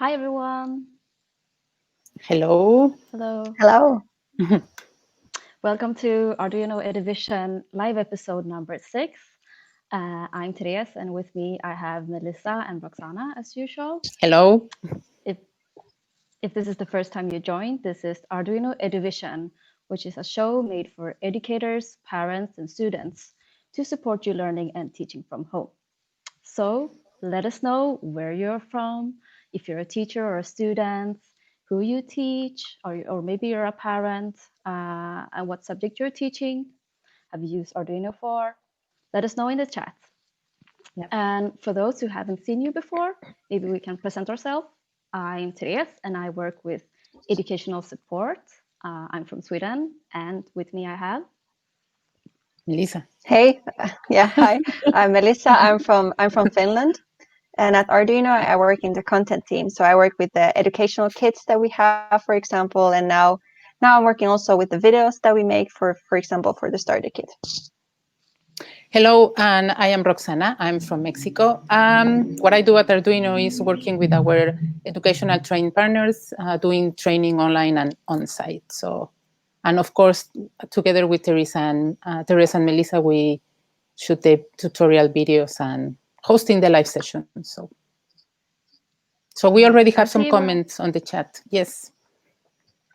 Hi, everyone. Hello. Hello. Hello. Welcome to Arduino EDUvision live episode number 6. I'm Therese, and with me I have Melissa and Roxana, as usual. Hello. If this is the first time you joined, this is Arduino EDUvision, which is a show made for educators, parents, and students to support you learning and teaching from home. So let us know where you're from, if you're a teacher or a student, who you teach, or maybe you're a parent, and what subject you're teaching. Have you used Arduino for? Let us know in the chat. Yep. And for those who haven't seen you before, maybe we can present ourselves. I'm Therese, and I work with educational support. I'm from Sweden, and with me I have Melissa. Hey. Hi. I'm Melissa. I'm from Finland. And at Arduino, I work in the content team. So I work with the educational kits that we have, for example, and now I'm working also with the videos that we make for example, for the starter kit. Hello, and I am Roxana. I'm from Mexico. What I do at Arduino is working with our educational training partners, doing training online and on-site. So, and of course, together with Teresa and Melissa, we shoot the tutorial videos and hosting the live session. So we already have some comments on the chat. Yes.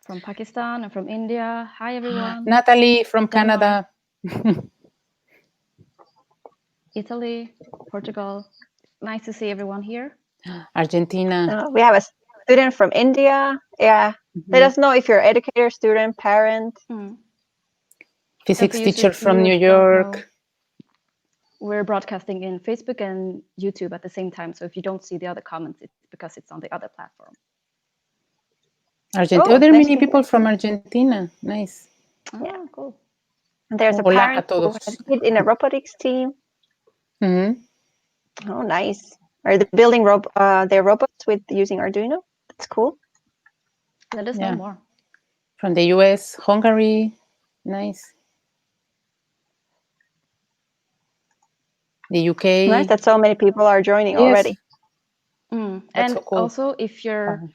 From Pakistan and from India. Hi, everyone. Natalie from Canada. Italy, Portugal. Nice to see everyone here. Argentina. We have a student from India. Yeah. Let us know if you're an educator, student, parent. Physics teacher from New York. We're broadcasting in Facebook and YouTube at the same time. So if you don't see the other comments, it's because it's on the other platform. Argentina. There are many people from Argentina. Nice. Yeah, cool. And there's a parent who has a kid in a robotics team. Mm-hmm. Oh, nice. Are they building their robots with using Arduino? That's cool. Let us know more. From the US, Hungary. Nice. The UK. Nice that so many people are joining already. And so cool. also, if you're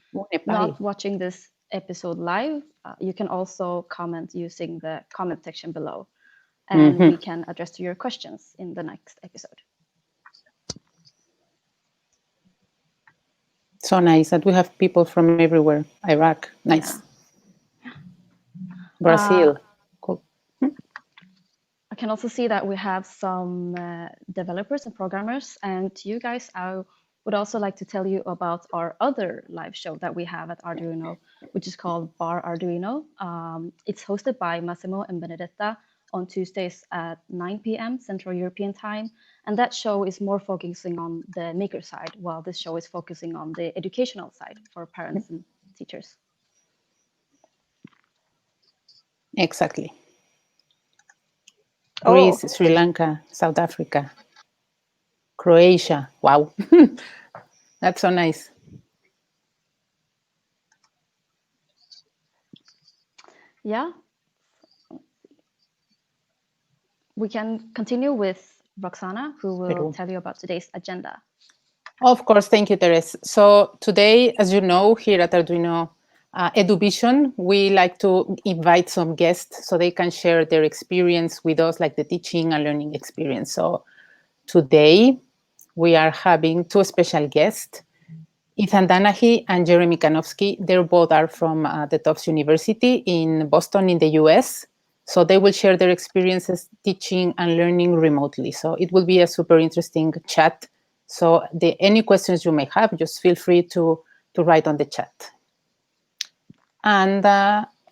not watching this episode live, you can also comment using the comment section below. And we can address your questions in the next episode. So nice that we have people from everywhere. Iraq, nice. Yeah. Brazil, cool. I can also see that we have some developers and programmers. And to you guys, I would also like to tell you about our other live show that we have at Arduino, which is called Bar Arduino. It's hosted by Massimo and Benedetta on Tuesdays at 9 p.m. Central European Time. And that show is more focusing on the maker side, while this show is focusing on the educational side for parents and teachers. Exactly. Greece, Sri Lanka, South Africa, Croatia. Wow. That's so nice. Yeah. We can continue with Roxana, who will tell you about today's agenda. Of course. Thank you, Therese. So today, as you know, here at Arduino EDUvision, we like to invite some guests so they can share their experience with us, like the teaching and learning experience. So today, we are having two special guests, Danahy and Jeremy Kanovsky. They both are from the Tufts University in Boston in the US. So they will share their experiences teaching and learning remotely. So it will be a super interesting chat. So any questions you may have, just feel free to write on the chat. And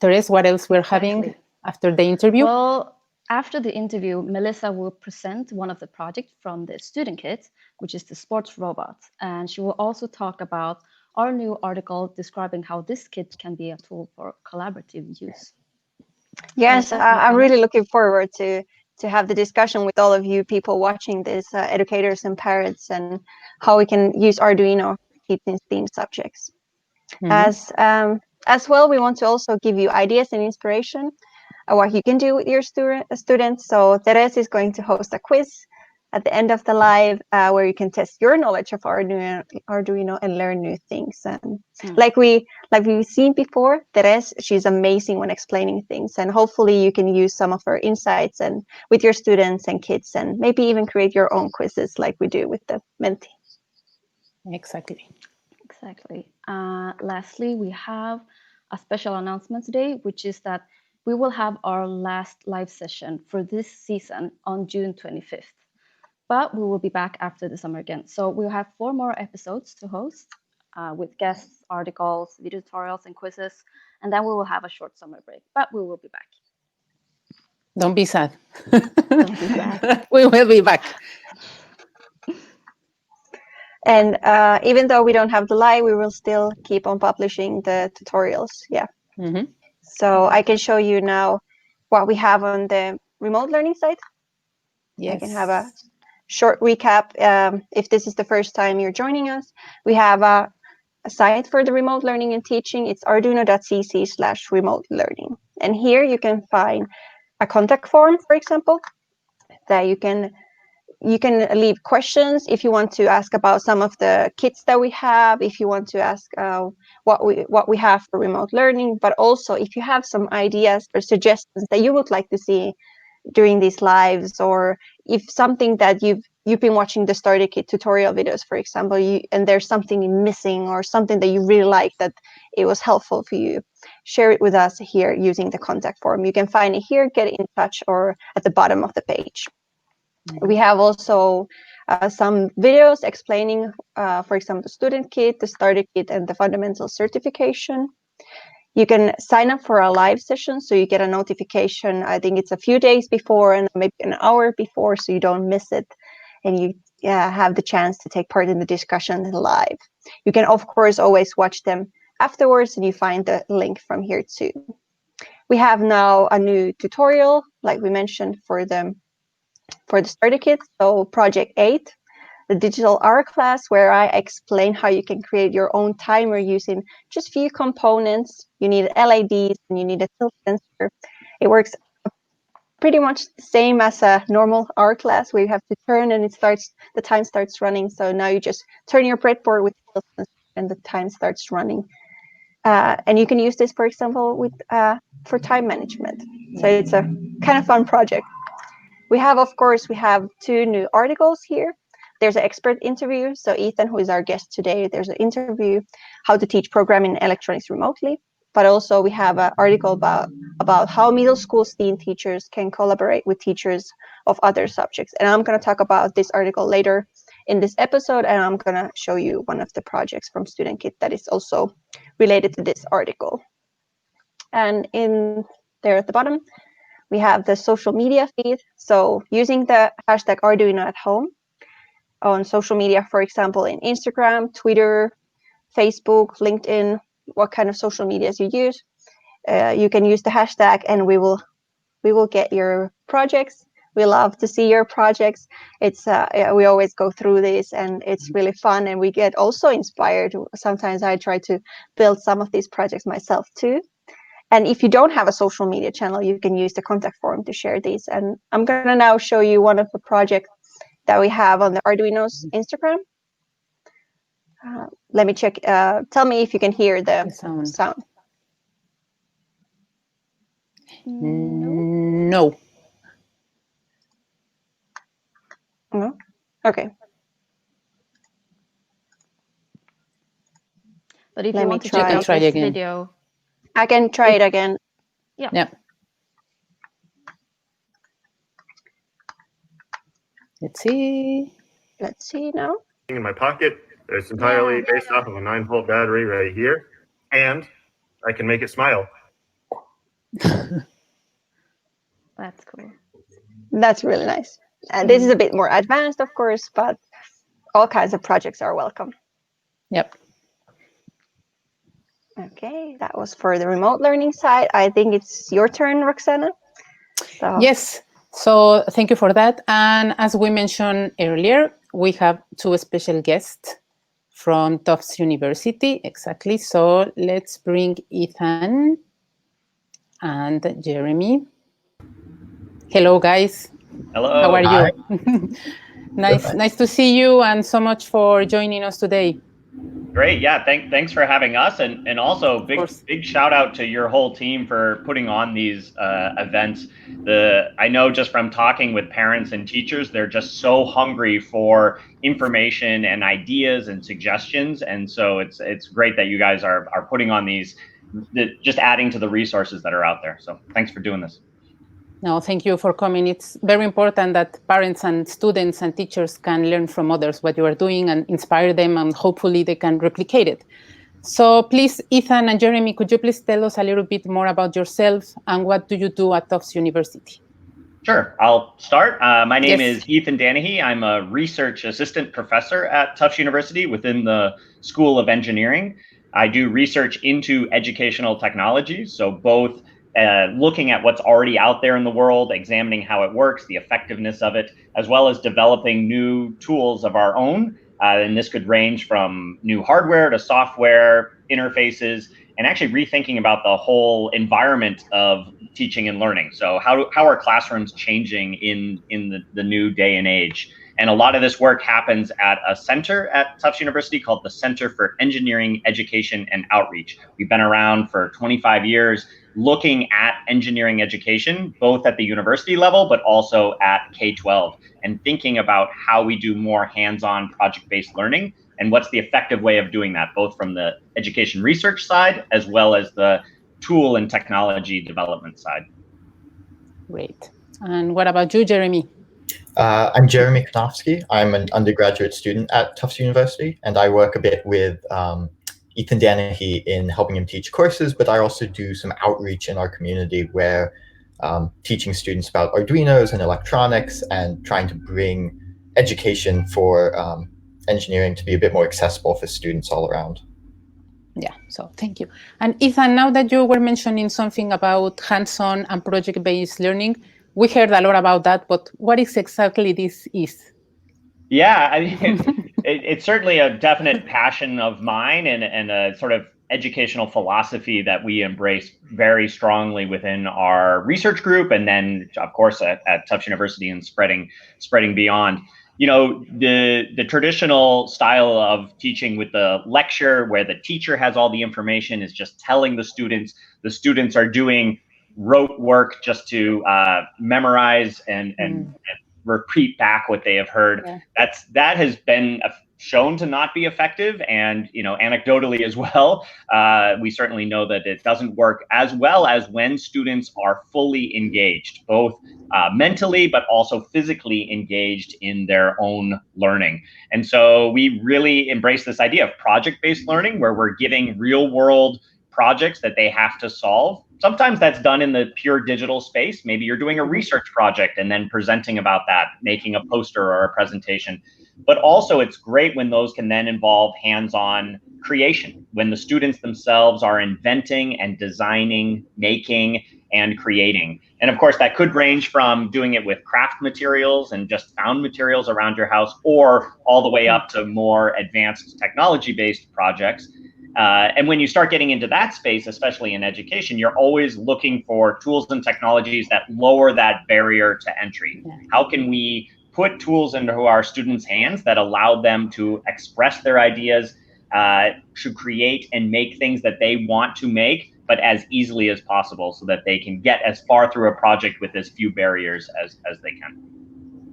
Therese, what else we're having after the interview? Well, after the interview, Melissa will present one of the projects from the student kit, which is the sports robot. And she will also talk about our new article describing how this kit can be a tool for collaborative use. Yes, I'm really looking forward to have the discussion with all of you people watching this, educators and parents, and how we can use Arduino to keep these theme subjects. As well, we want to also give you ideas and inspiration of what you can do with your students. So Therese is going to host a quiz at the end of the live, where you can test your knowledge of Arduino and learn new things. And like we've seen before, Teres, she's amazing when explaining things, and hopefully you can use some of her insights and with your students and kids, and maybe even create your own quizzes like we do with the Menti. Exactly. Lastly, we have a special announcement today, which is that we will have our last live session for this season on June 25th. But we will be back after the summer again. So we'll have 4 more episodes to host with guests, articles, video tutorials, and quizzes. And then we will have a short summer break, but we will be back. Don't be sad. Don't be sad. We will be back. And even though we don't have the live, we will still keep on publishing the tutorials. Yeah. Mm-hmm. So I can show you now what we have on the remote learning site. Yes. I can have a short recap. If this is the first time you're joining us, we have a site for the remote learning and teaching. It's arduino.cc/remote learning. And here you can find a contact form, for example, that you can leave questions if you want to ask about some of the kits that we have, if you want to ask what we have for remote learning, but also if you have some ideas or suggestions that you would like to see during these lives, or if something that you've been watching the starter kit tutorial videos, for example, and there's something missing or something that you really like that it was helpful for you, share it with us here using the contact form. You can find it here, get in touch, or at the bottom of the page. Mm-hmm. We have also some videos explaining, for example, the student kit, the starter kit, and the fundamental certification. You can sign up for a live session, so you get a notification. I think it's a few days before and maybe an hour before, so you don't miss it, and you have the chance to take part in the discussion live. You can, of course, always watch them afterwards, and you find the link from here too. We have now a new tutorial, like we mentioned, for the starter kit, so Project 8. The digital art class, where I explain how you can create your own timer using just few components. You need LEDs and you need a tilt sensor. It works pretty much the same as a normal art class, where you have to turn and the time starts running. So now you just turn your breadboard with the tilt sensor and the time starts running. And you can use this, for example, with for time management. So it's a kind of fun project. We have 2 new articles here. There's an expert interview. So Ethan, who is our guest today, there's an interview, how to teach programming electronics remotely. But also we have an article about how middle school STEAM teachers can collaborate with teachers of other subjects. And I'm going to talk about this article later in this episode, and I'm going to show you one of the projects from Student Kit that is also related to this article. And in there at the bottom, we have the social media feed. So using the hashtag Arduino at home on social media, for example, in Instagram, Twitter, Facebook, LinkedIn, what kind of social medias you use, you can use the hashtag, and we will get your projects. We love to see your projects. It's we always go through this, and it's really fun, and we get also inspired. Sometimes I try to build some of these projects myself too. And if you don't have a social media channel, you can use the contact form to share these. And I'm going to now show you one of the projects that we have on the Arduino's Instagram. Let me check. Tell me if you can hear the sound. No. No? Okay. But if you want to check out this video, I can try it again. Yeah. Let's see. Let's see now. In my pocket, it's entirely based off of a 9-volt battery right here, and I can make it smile. That's cool. That's really nice. This is a bit more advanced, of course, but all kinds of projects are welcome. Yep. Okay, that was for the remote learning side. I think it's your turn, Roxana. So. Yes. So thank you for that. And as we mentioned earlier, we have 2 special guests from Tufts University. Exactly. So let's bring Ethan and Jeremy. Hello, guys. Hello. How are you? Nice to see you, and so much for joining us today. Great, yeah. Thanks for having us, and also big shout out to your whole team for putting on these events. I know just from talking with parents and teachers, they're just so hungry for information and ideas and suggestions, and so it's great that you guys are putting on these, just adding to the resources that are out there. So thanks for doing this. No, thank you for coming. It's very important that parents and students and teachers can learn from others what you are doing and inspire them, and hopefully they can replicate it. So please, Ethan and Jeremy, could you please tell us a little bit more about yourself and what do you do at Tufts University? Sure, I'll start. My name is Ethan Danahy. I'm a research assistant professor at Tufts University within the School of Engineering. I do research into educational technologies, so both looking at what's already out there in the world, examining how it works, the effectiveness of it, as well as developing new tools of our own. And this could range from new hardware to software interfaces, and actually rethinking about the whole environment of teaching and learning. So how are classrooms changing in the new day and age? And a lot of this work happens at a center at Tufts University called the Center for Engineering, Education, and Outreach. We've been around for 25 years looking at engineering education, both at the university level, but also at K-12, and thinking about how we do more hands-on project-based learning and what's the effective way of doing that, both from the education research side as well as the tool and technology development side. Great. And what about you, Jeremy? I'm Jeremy Kanovsky. I'm an undergraduate student at Tufts University, and I work a bit with Ethan Danahy in helping him teach courses, but I also do some outreach in our community where teaching students about Arduinos and electronics and trying to bring education for engineering to be a bit more accessible for students all around. Yeah, so thank you. And Ethan, now that you were mentioning something about hands-on and project-based learning, we heard a lot about that, but what is exactly this is? Yeah, I mean, it's certainly a definite passion of mine and a sort of educational philosophy that we embrace very strongly within our research group, and then, of course, at Tufts University and spreading beyond. You know, the traditional style of teaching with the lecture, where the teacher has all the information, is just telling the students are doing rote work just to memorize and repeat back what they have heard. Yeah. That has been shown to not be effective, and anecdotally as well, we certainly know that it doesn't work as well as when students are fully engaged, both mentally but also physically engaged in their own learning. And so we really embrace this idea of project-based learning, where we're giving real-world projects that they have to solve. Sometimes that's done in the pure digital space. Maybe you're doing a research project and then presenting about that, making a poster or a presentation. But also it's great when those can then involve hands-on creation, when the students themselves are inventing and designing, making, and creating. And of course, that could range from doing it with craft materials and just found materials around your house, or all the way up to more advanced technology-based projects. And when you start getting into that space, especially in education, you're always looking for tools and technologies that lower that barrier to entry. How can we put tools into our students' hands that allow them to express their ideas, to create and make things that they want to make, but as easily as possible, so that they can get as far through a project with as few barriers as they can.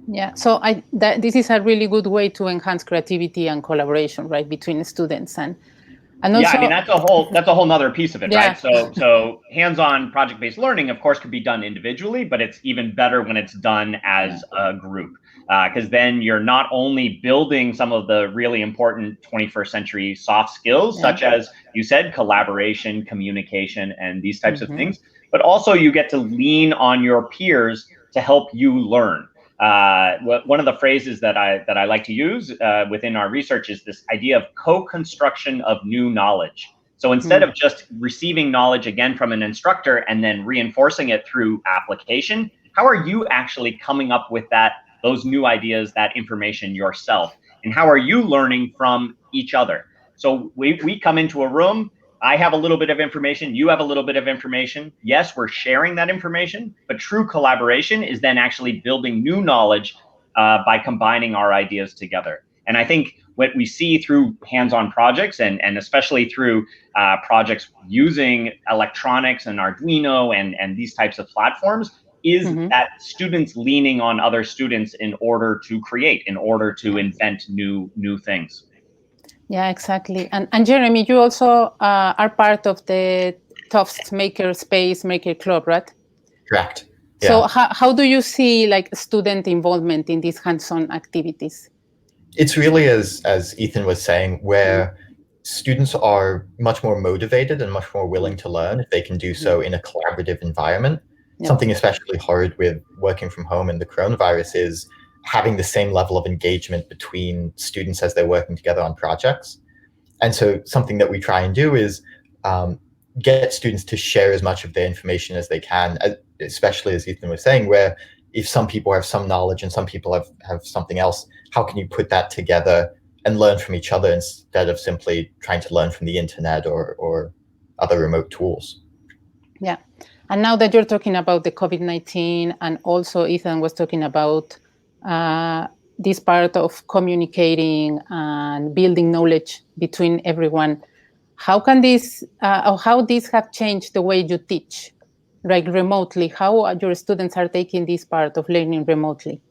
Yeah, so this is a really good way to enhance creativity and collaboration, right, between students and also, yeah, I mean, that's a whole nother piece of it, yeah. Right? So hands-on project-based learning, of course, could be done individually, but it's even better when it's done as a group, because then you're not only building some of the really important 21st century soft skills, such as you said, collaboration, communication, and these types of things, but also you get to lean on your peers to help you learn. One of the phrases that I like to use within our research is this idea of co-construction of new knowledge. So instead of just receiving knowledge again from an instructor and then reinforcing it through application, how are you actually coming up with those new ideas, that information yourself? And how are you learning from each other? So we come into a room, I have a little bit of information, you have a little bit of information. Yes, we're sharing that information, but true collaboration is then actually building new knowledge by combining our ideas together. And I think what we see through hands-on projects and especially through projects using electronics and Arduino and these types of platforms is that students leaning on other students in order to create, in order to invent new things. Yeah, exactly. And Jeremy, you also are part of the Tufts Maker Space Maker Club, right? Correct. Yeah. So how do you see like student involvement in these hands-on activities? It's really as Ethan was saying, where students are much more motivated and much more willing to learn if they can do so in a collaborative environment. Yep. Something especially hard with working from home and the coronavirus is having the same level of engagement between students as they're working together on projects. And so something that we try and do is get students to share as much of their information as they can, especially as Ethan was saying, where if some people have some knowledge and some people have something else, how can you put that together and learn from each other instead of simply trying to learn from the internet or other remote tools? Yeah. And now that you're talking about the COVID-19, and also Ethan was talking about this part of communicating and building knowledge between everyone, how can this, or how this have changed the way you teach, like remotely? How your students are taking this part of learning remotely?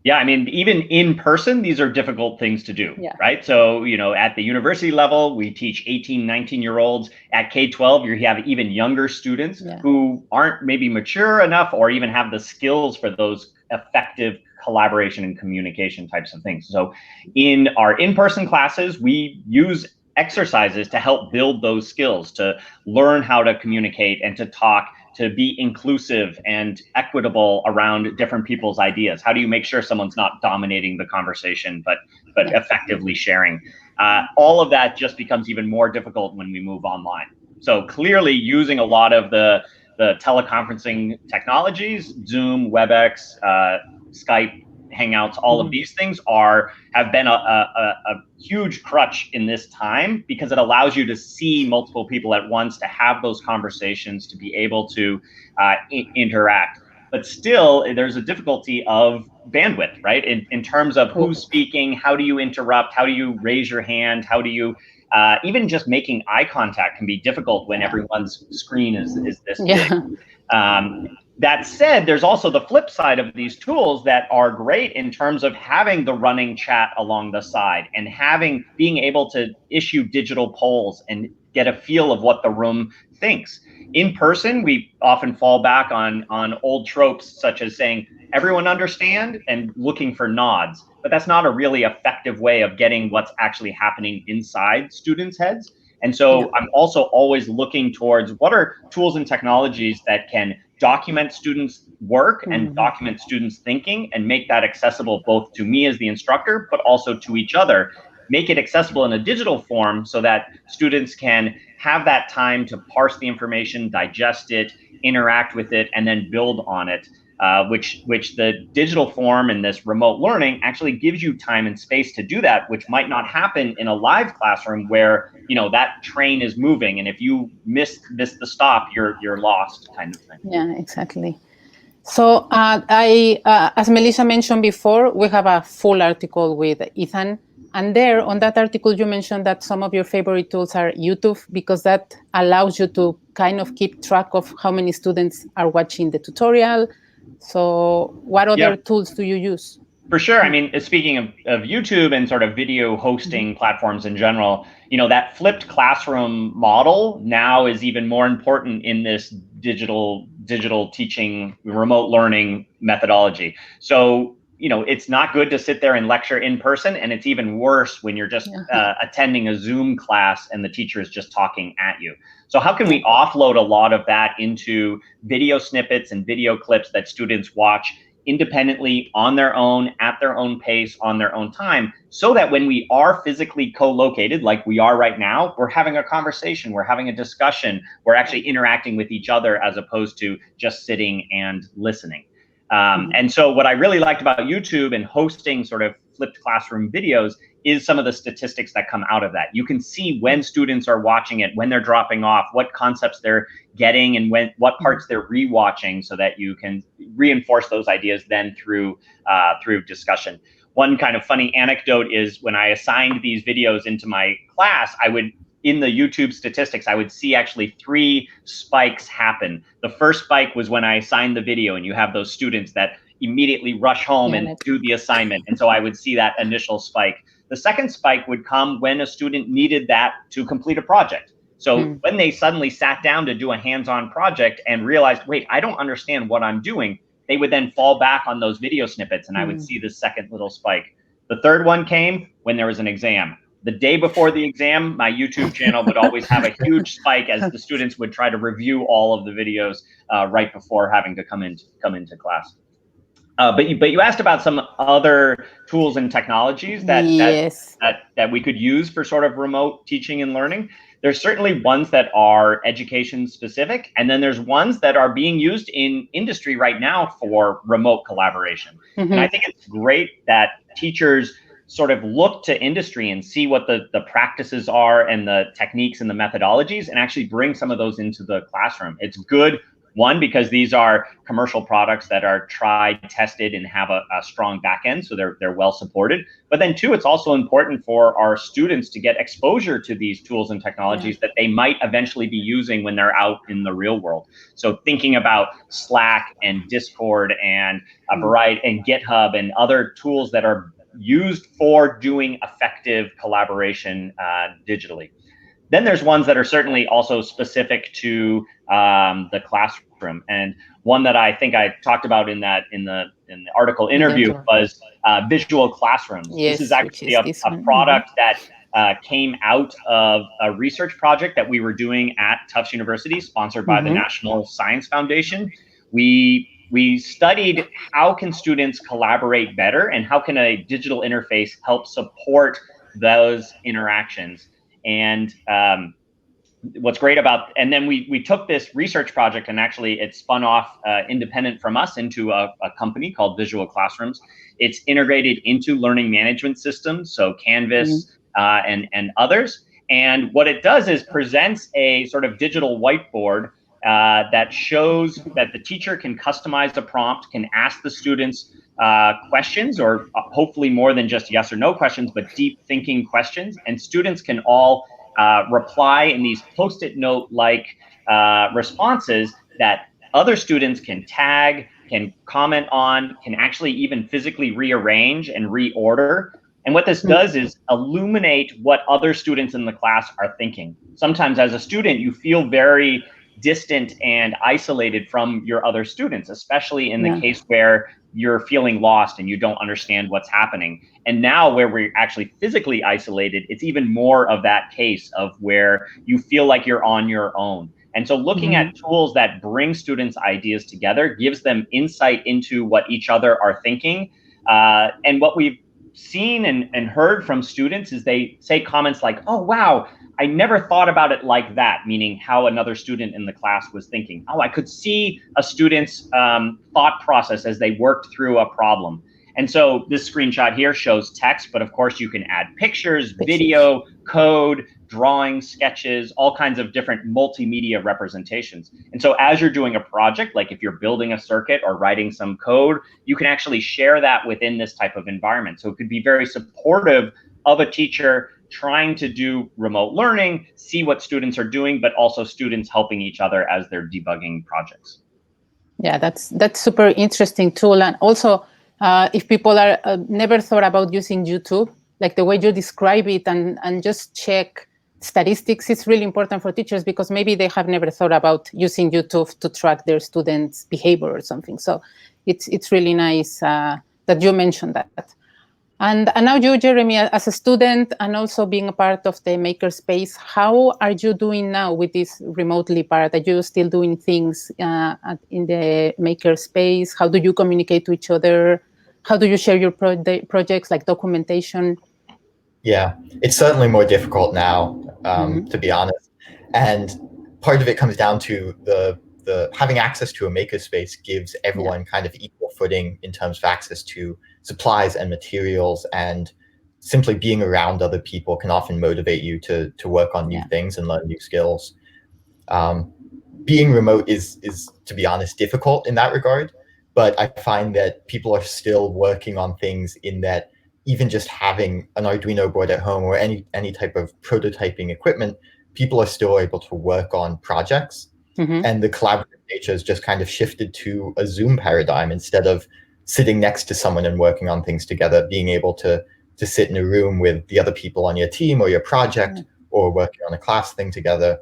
Yeah, I mean, even in person, these are difficult things to do, right? So, you know, at the university level, we teach 18, 19-year-olds. At K-12, you have even younger students who aren't maybe mature enough or even have the skills for those effective collaboration and communication types of things. So in our in-person classes, we use exercises to help build those skills, to learn how to communicate and to talk, to be inclusive and equitable around different people's ideas. How do you make sure someone's not dominating the conversation, but effectively sharing? All of that just becomes even more difficult when we move online. So clearly using a lot of the teleconferencing technologies, Zoom, WebEx, Skype, Hangouts, all of these things have been a huge crutch in this time, because it allows you to see multiple people at once, to have those conversations, to be able to interact. But still, there's a difficulty of bandwidth, right? In terms of who's speaking, how do you interrupt, how do you raise your hand, how do you, even just making eye contact can be difficult when everyone's screen is this big. That said, there's also the flip side of these tools that are great in terms of having the running chat along the side and being able to issue digital polls and get a feel of what the room thinks. In person, we often fall back on old tropes such as saying, everyone understand, and looking for nods. But that's not a really effective way of getting what's actually happening inside students' heads. And so I'm also always looking towards what are tools and technologies that can document students' work and document students' thinking and make that accessible both to me as the instructor, but also to each other. Make it accessible in a digital form so that students can have that time to parse the information, digest it, interact with it, and then build on it. Which the digital form and this remote learning actually gives you time and space to do that, which might not happen in a live classroom where, you know, that train is moving, and if you miss the stop, you're lost, kind of thing. Yeah, exactly. So as Melissa mentioned before, we have a full article with Ethan, and there on that article you mentioned that some of your favorite tools are YouTube, because that allows you to kind of keep track of how many students are watching the tutorial. So what other tools do you use? For sure. I mean, speaking of YouTube and sort of video hosting platforms in general, you know, that flipped classroom model now is even more important in this digital teaching, remote learning methodology. So, you know, it's not good to sit there and lecture in person, and it's even worse when you're just attending a Zoom class and the teacher is just talking at you. So how can we offload a lot of that into video snippets and video clips that students watch independently, on their own, at their own pace, on their own time, so that when we are physically co-located, like we are right now, we're having a conversation, we're having a discussion, we're actually interacting with each other as opposed to just sitting and listening. And so what I really liked about YouTube and hosting sort of flipped classroom videos is some of the statistics that come out of that. You can see when students are watching it, when they're dropping off, what concepts they're getting, and what parts they're rewatching, so that you can reinforce those ideas then through discussion. One kind of funny anecdote is when I assigned these videos into my class, in the YouTube statistics, I would see actually 3 spikes happen. The first spike was when I assigned the video, and you have those students that immediately rush home and do the assignment. And so I would see that initial spike. The second spike would come when a student needed that to complete a project. So when they suddenly sat down to do a hands-on project and realized, wait, I don't understand what I'm doing, they would then fall back on those video snippets, and I would see the second little spike. The third one came when there was an exam. The day before the exam, my YouTube channel would always have a huge spike as the students would try to review all of the videos right before having to come into class. But you asked about some other tools and technologies that we could use for sort of remote teaching and learning. There's certainly ones that are education specific, and then there's ones that are being used in industry right now for remote collaboration. And I think it's great that teachers sort of look to industry and see what the practices are and the techniques and the methodologies, and actually bring some of those into the classroom. It's good, one, because these are commercial products that are tried, tested, and have a strong back end, so they're well supported. But then two, it's also important for our students to get exposure to these tools and technologies that they might eventually be using when they're out in the real world. So thinking about Slack and Discord and a variety, and GitHub and other tools that are used for doing effective collaboration digitally. Then there's ones that are certainly also specific to the classroom, and one that I think I talked about in the article interview was visual classrooms. Yes, this is actually a product that came out of a research project that we were doing at Tufts University, sponsored by the National Science Foundation. We studied how can students collaborate better, and how can a digital interface help support those interactions. And what's great about, and then we took this research project, and actually it spun off independent from us into a company called Visual Classrooms. It's integrated into learning management systems, so Canvas and others. And what it does is presents a sort of digital whiteboard that shows that the teacher can customize a prompt, can ask the students questions, or hopefully more than just yes or no questions, but deep thinking questions. And students can all reply in these Post-it note-like responses that other students can tag, can comment on, can actually even physically rearrange and reorder. And what this does is illuminate what other students in the class are thinking. Sometimes as a student, you feel very distant and isolated from your other students, especially in the case where you're feeling lost and you don't understand what's happening. And now where we're actually physically isolated, it's even more of that case of where you feel like you're on your own. And so looking at tools that bring students' ideas together gives them insight into what each other are thinking. And what we've seen and heard from students is they say comments like, oh, wow, I never thought about it like that, meaning how another student in the class was thinking. Oh, I could see a student's thought process as they worked through a problem. And so this screenshot here shows text, but of course you can add pictures, video, code, drawings, sketches, all kinds of different multimedia representations. And so as you're doing a project, like if you're building a circuit or writing some code, you can actually share that within this type of environment. So it could be very supportive of a teacher trying to do remote learning, see what students are doing, but also students helping each other as they're debugging projects. Yeah, that's super interesting tool. And also, if people are never thought about using YouTube, like the way you describe it, and just check statistics is really important for teachers, because maybe they have never thought about using YouTube to track their students' behavior or something. So it's really nice that you mentioned that. And now you, Jeremy, as a student and also being a part of the makerspace, how are you doing now with this remotely part? Are you still doing things in the makerspace? How do you communicate to each other? How do you share your projects, like documentation? Yeah, it's certainly more difficult now, to be honest. And part of it comes down to the having access to a makerspace gives everyone kind of equal footing in terms of access to supplies and materials, and simply being around other people can often motivate you to work on new things and learn new skills. Being remote is, to be honest, difficult in that regard, but I find that people are still working on things in that even just having an Arduino board at home or any type of prototyping equipment, people are still able to work on projects. And the collaborative nature has just kind of shifted to a Zoom paradigm. Instead of sitting next to someone and working on things together, being able to sit in a room with the other people on your team or your project, or working on a class thing together.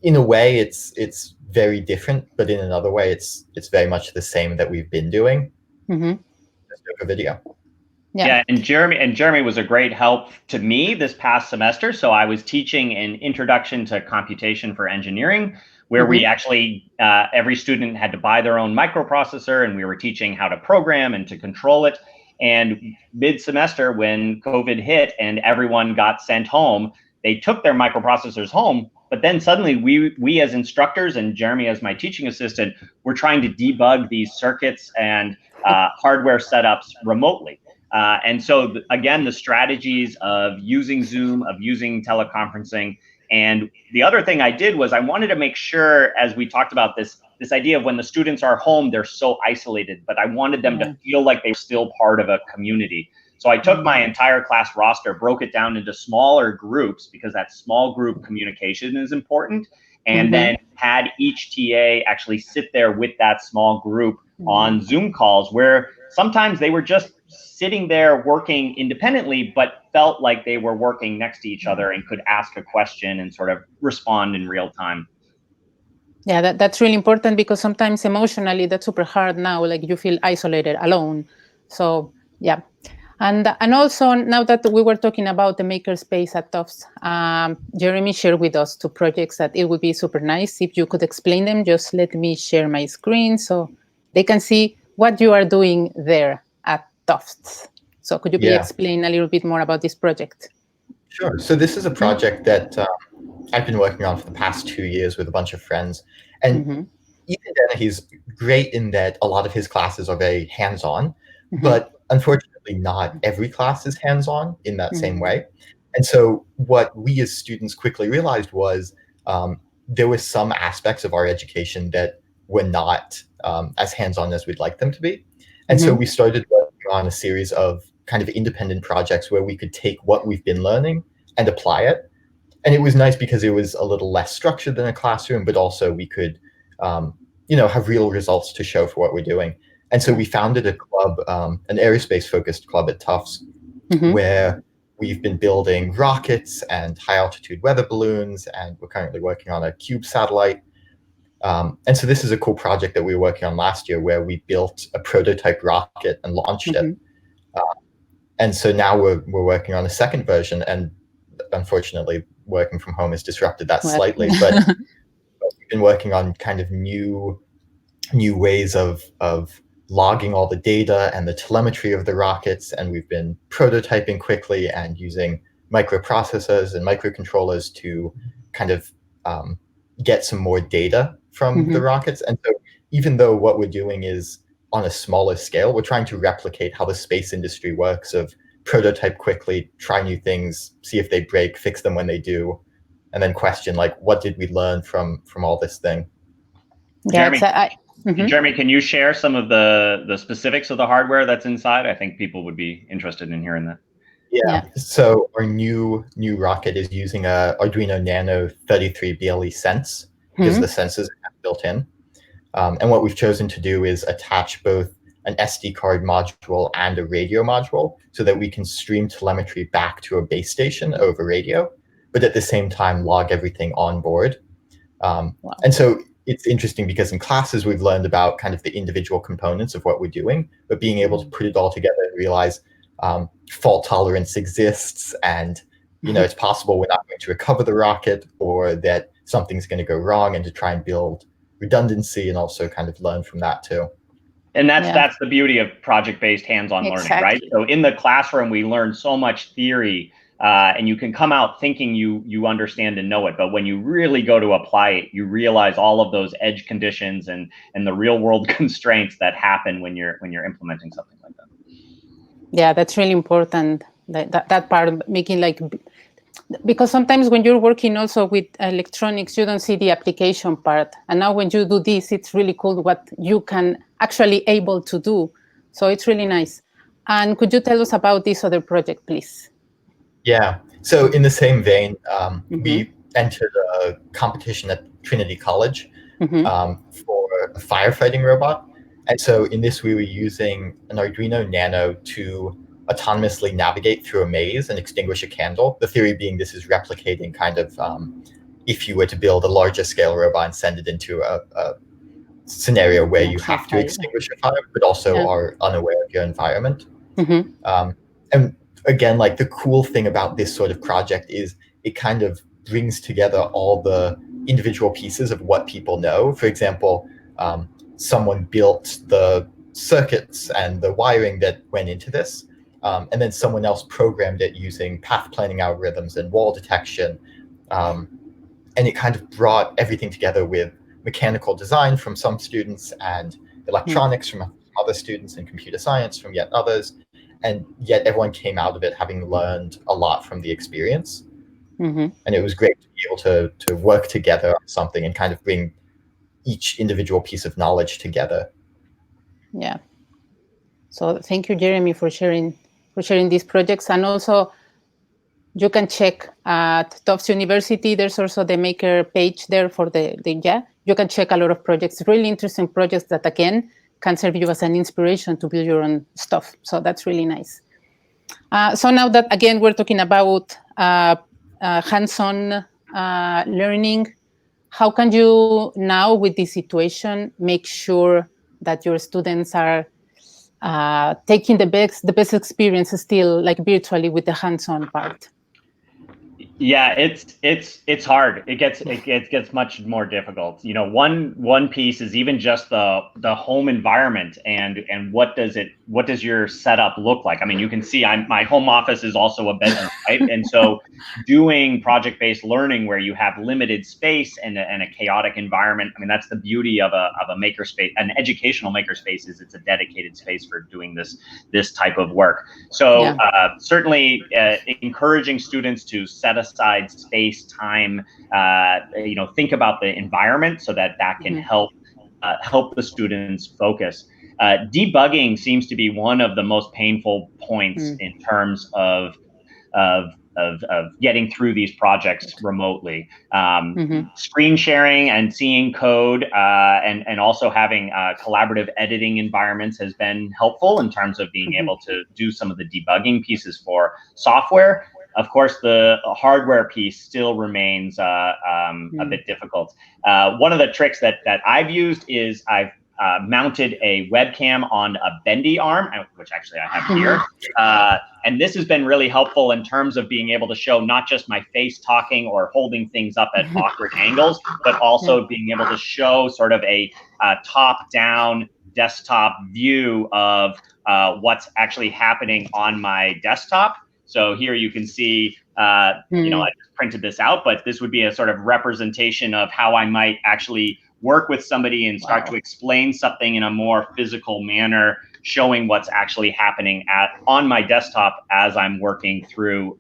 In a way, it's very different, but in another way, it's very much the same that we've been doing. Just over video. Yeah, and Jeremy was a great help to me this past semester. So I was teaching an introduction to computation for engineering, where we actually, every student had to buy their own microprocessor, and we were teaching how to program and to control it. And mid-semester, when COVID hit and everyone got sent home, they took their microprocessors home. But then suddenly we as instructors, and Jeremy as my teaching assistant, were trying to debug these circuits and hardware setups remotely. And so, again, the strategies of using Zoom, of using teleconferencing. And the other thing I did was I wanted to make sure, as we talked about this idea of when the students are home, they're so isolated, but I wanted them to feel like they were still part of a community. So I took my entire class roster, broke it down into smaller groups, because that small group communication is important, and then had each TA actually sit there with that small group on Zoom calls, where sometimes they were just sitting there working independently, but felt like they were working next to each other and could ask a question and sort of respond in real time. Yeah, that's really important, because sometimes emotionally that's super hard now, like you feel isolated, alone. So yeah. And also, now that we were talking about the makerspace at Tufts, Jeremy shared with us 2 projects that it would be super nice if you could explain them. Just let me share my screen so they can see what you are doing there at Tufts. So could you please explain a little bit more about this project? Sure. So this is a project that I've been working on for the past 2 years with a bunch of friends. And Ethan Danahy's great in that a lot of his classes are very hands-on, but unfortunately not every class is hands-on in that same way. And so what we as students quickly realized was there were some aspects of our education that were not as hands-on as we'd like them to be. And so we started working on a series of kind of independent projects where we could take what we've been learning and apply it. And it was nice because it was a little less structured than a classroom, but also we could, have real results to show for what we're doing. And so we founded a club, an aerospace-focused club at Tufts, where we've been building rockets and high-altitude weather balloons, and we're currently working on a CubeSat satellite. And so this is a cool project that we were working on last year, where we built a prototype rocket and launched it. And so now we're working on a second version, and unfortunately, working from home has disrupted that slightly. But we've been working on kind of new ways of logging all the data and the telemetry of the rockets, and we've been prototyping quickly and using microprocessors and microcontrollers to kind of get some more data from the rockets. And so even though what we're doing is on a smaller scale, we're trying to replicate how the space industry works, of prototype quickly, try new things, see if they break, fix them when they do, and then question, like, what did we learn from all this thing? Yeah, Jeremy, can you share some of the specifics of the hardware that's inside? I think people would be interested in hearing that. Yeah. So our new rocket is using a Arduino Nano 33 BLE Sense, because the sensors are built in. And what we've chosen to do is attach both an SD card module and a radio module, so that we can stream telemetry back to a base station over radio, but at the same time log everything on board. And so it's interesting because in classes we've learned about kind of the individual components of what we're doing, but being able to put it all together and realize fault tolerance exists, and it's possible we're not going to recover the rocket, or that something's going to go wrong, and to try and build redundancy and also kind of learn from that too. And that's the beauty of project-based hands-on learning, right? So in the classroom, we learn so much theory, and you can come out thinking you understand and know it, but when you really go to apply it, you realize all of those edge conditions and the real world constraints that happen when you're implementing something like that. Yeah, that's really important. That part of making because sometimes when you're working also with electronics, you don't see the application part. And now when you do this, it's really cool what you can actually able to do. So it's really nice. And could you tell us about this other project, please? Yeah. So in the same vein, we entered a competition at Trinity College for a firefighting robot. And so in this, we were using an Arduino Nano to autonomously navigate through a maze and extinguish a candle. The theory being this is replicating kind of if you were to build a larger scale robot and send it into a scenario where you have to extinguish a fire, but also are unaware of your environment. And again, like the cool thing about this sort of project is it kind of brings together all the individual pieces of what people know. For example, someone built the circuits and the wiring that went into this. And then someone else programmed it using path planning algorithms and wall detection. And it kind of brought everything together with mechanical design from some students and electronics from other students and computer science from yet others. And yet everyone came out of it having learned a lot from the experience. And it was great to be able to work together on something and kind of bring each individual piece of knowledge together. Yeah. So thank you, Jeremy, for sharing these projects. And also you can check at Tufts University. There's also the maker page there for you can check a lot of projects, really interesting projects that again can serve you as an inspiration to build your own stuff. So that's really nice. So now that again we're talking about hands-on learning, how can you now with this situation make sure that your students are taking the best experience still like virtually with the hands-on part? Yeah, it's hard. It gets much more difficult. You know, one piece is even just the home environment and what does your setup look like? I mean, you can see my home office is also a bedroom, right? And so doing project-based learning where you have limited space and a chaotic environment. I mean, that's the beauty of a makerspace, an educational makerspace, is it's a dedicated space for doing this type of work. So certainly encouraging students to set aside space, time, think about the environment so that can help the students focus. Debugging seems to be one of the most painful points in terms of getting through these projects remotely. Screen sharing and seeing code and also having collaborative editing environments has been helpful in terms of being able to do some of the debugging pieces for software. Of course, the hardware piece still remains a bit difficult. One of the tricks that I've used is I've mounted a webcam on a bendy arm, which actually I have here. And this has been really helpful in terms of being able to show not just my face talking or holding things up at awkward angles, but also being able to show sort of a top-down desktop view of what's actually happening on my desktop. So here you can see, I just printed this out, but this would be a sort of representation of how I might actually work with somebody and start to explain something in a more physical manner, showing what's actually happening on my desktop as I'm working through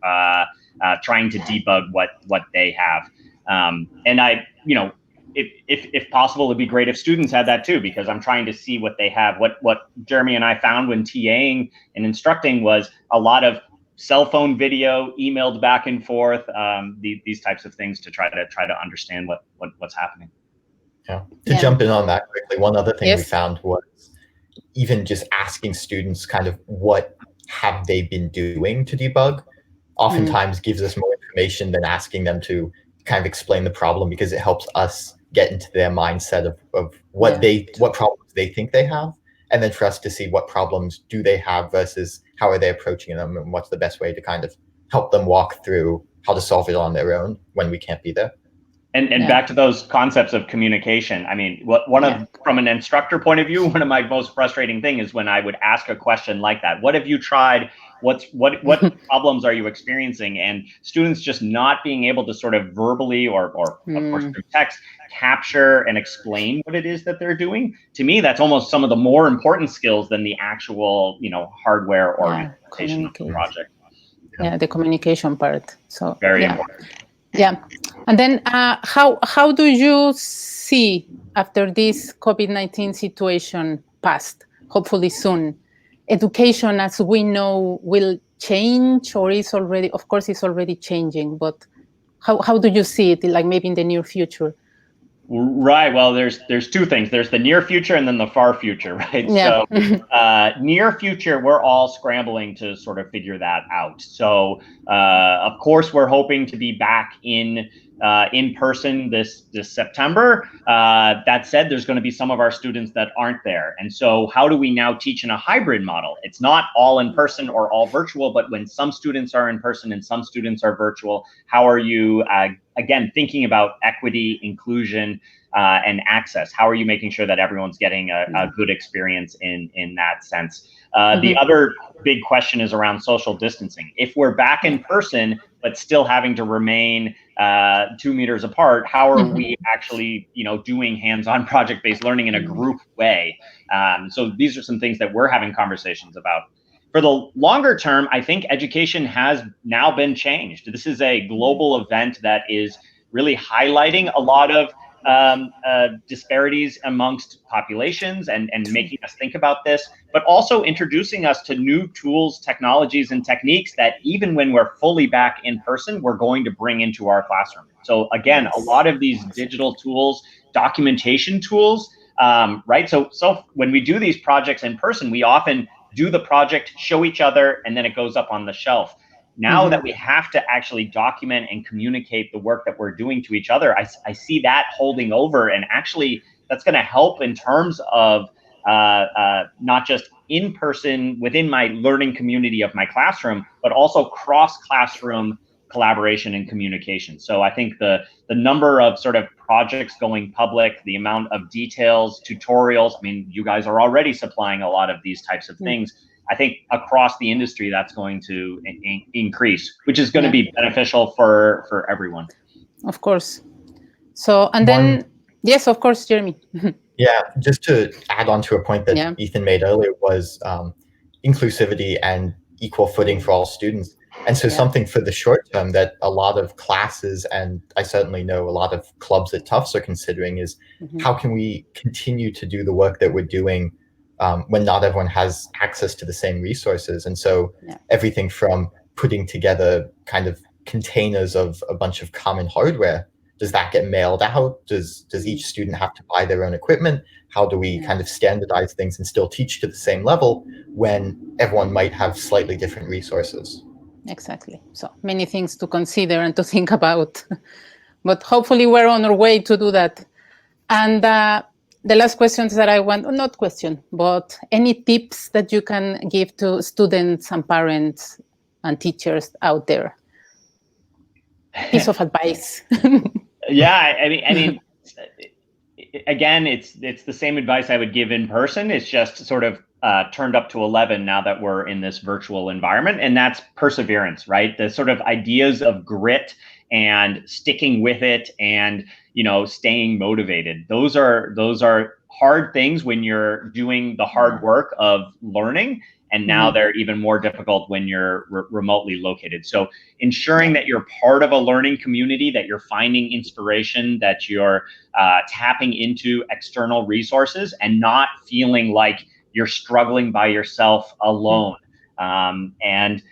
trying to debug what they have. And if possible, it'd be great if students had that too, because I'm trying to see what they have. What Jeremy and I found when TAing and instructing was a lot of cell phone video emailed back and forth, these types of things to try to understand what's happening. Yeah. To jump in on that quickly, one other thing we found was even just asking students kind of what have they been doing to debug oftentimes gives us more information than asking them to kind of explain the problem, because it helps us get into their mindset of what problems they think they have, and then for us to see what problems do they have versus how are they approaching them and what's the best way to kind of help them walk through how to solve it on their own when we can't be there. And back to those concepts of communication. I mean, from an instructor point of view, one of my most frustrating thing is when I would ask a question like that. What have you tried? What problems are you experiencing? And students just not being able to sort of verbally or of course through text capture and explain what it is that they're doing. To me, that's almost some of the more important skills than the actual, hardware or implementation of the project. Yeah, the communication part. So very important. Yeah. And then how do you see after this COVID-19 situation passed, hopefully soon, education as we know will change, or is already, of course, it's already changing, but how do you see it, like maybe in the near future? Right. Well, there's two things. There's the near future and then the far future, right? Yeah. So near future, we're all scrambling to sort of figure that out. So of course, we're hoping to be back in person this September. That said, there's going to be some of our students that aren't there. And so how do we now teach in a hybrid model? It's not all in person or all virtual, but when some students are in person and some students are virtual, how are you, again, thinking about equity, inclusion, and access? How are you making sure that everyone's getting a good experience in that sense? The other big question is around social distancing. If we're back in person, but still having to remain 2 meters apart, how are we actually, doing hands-on project-based learning in a group way? So these are some things that we're having conversations about. For the longer term, I think education has now been changed. This is a global event that is really highlighting a lot of disparities amongst populations and making us think about this, but also introducing us to new tools, technologies, and techniques that even when we're fully back in person, we're going to bring into our classroom. So again, a lot of these digital tools, documentation tools, right? So when we do these projects in person, we often do the project, show each other, and then it goes up on the shelf. Now that we have to actually document and communicate the work that we're doing to each other, I see that holding over, and actually that's going to help in terms of not just in person within my learning community of my classroom, but also cross-classroom collaboration and communication. So I think the number of sort of projects going public, the amount of details, tutorials, I mean, you guys are already supplying a lot of these types of things. I think across the industry, that's going to increase, which is going to be beneficial for everyone. Of course. So, and then, yes, of course, Jeremy. Yeah, just to add on to a point that Ethan made earlier was inclusivity and equal footing for all students. And so something for the short term that a lot of classes, and I certainly know a lot of clubs at Tufts are considering, is how can we continue to do the work that we're doing when not everyone has access to the same resources. And so everything from putting together kind of containers of a bunch of common hardware, does that get mailed out? Does each student have to buy their own equipment? How do we kind of standardize things and still teach to the same level when everyone might have slightly different resources? Exactly. So many things to consider and to think about, but hopefully we're on our way to do that. And the last questions that I want, not question, but any tips that you can give to students and parents and teachers out there? Piece of advice. Yeah, I mean, again, it's the same advice I would give in person. It's just sort of turned up to 11 now that we're in this virtual environment, and that's perseverance, right? The sort of ideas of grit and sticking with it and, staying motivated. Those are hard things when you're doing the hard work of learning. And now they're even more difficult when you're remotely located. So ensuring that you're part of a learning community, that you're finding inspiration, that you're tapping into external resources and not feeling like you're struggling by yourself alone. And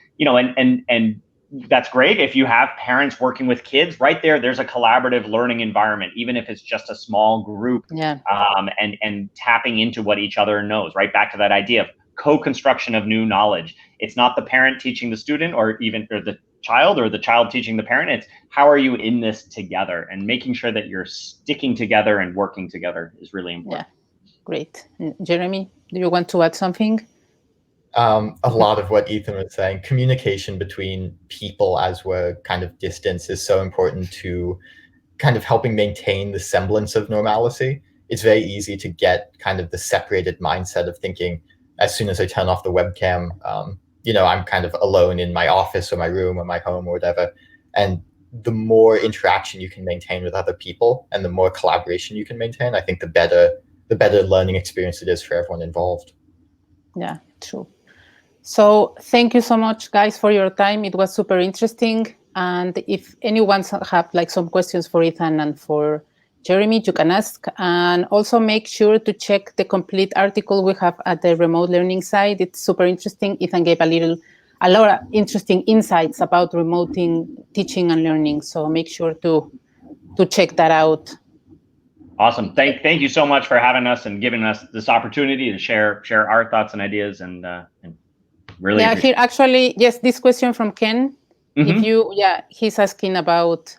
that's great if you have parents working with kids right there. There's a collaborative learning environment, even if it's just a small group, and tapping into what each other knows, right? Back to that idea of co-construction of new knowledge. It's not the parent teaching the student or the child teaching the parent. It's how are you in this together, and making sure that you're sticking together and working together is really important. Yeah, great. Jeremy, do you want to add something? A lot of what Ethan was saying, communication between people as we're kind of distance is so important to kind of helping maintain the semblance of normalcy, it's very easy to get kind of the separated mindset of thinking, as soon as I turn off the webcam, I'm kind of alone in my office or my room or my home or whatever. And the more interaction you can maintain with other people and the more collaboration you can maintain, I think the better learning experience it is for everyone involved. Yeah, true. So thank you so much, guys, for your time. It was super interesting. And if anyone have like some questions for Ethan and for Jeremy, you can ask. And also make sure to check the complete article we have at the remote learning site. It's super interesting. Ethan gave a lot of interesting insights about remote teaching and learning. So make sure to check that out. Awesome. Thank you so much for having us and giving us this opportunity to share our thoughts and ideas and really. Yeah, here actually, yes, this question from Ken. Mm-hmm. He's asking about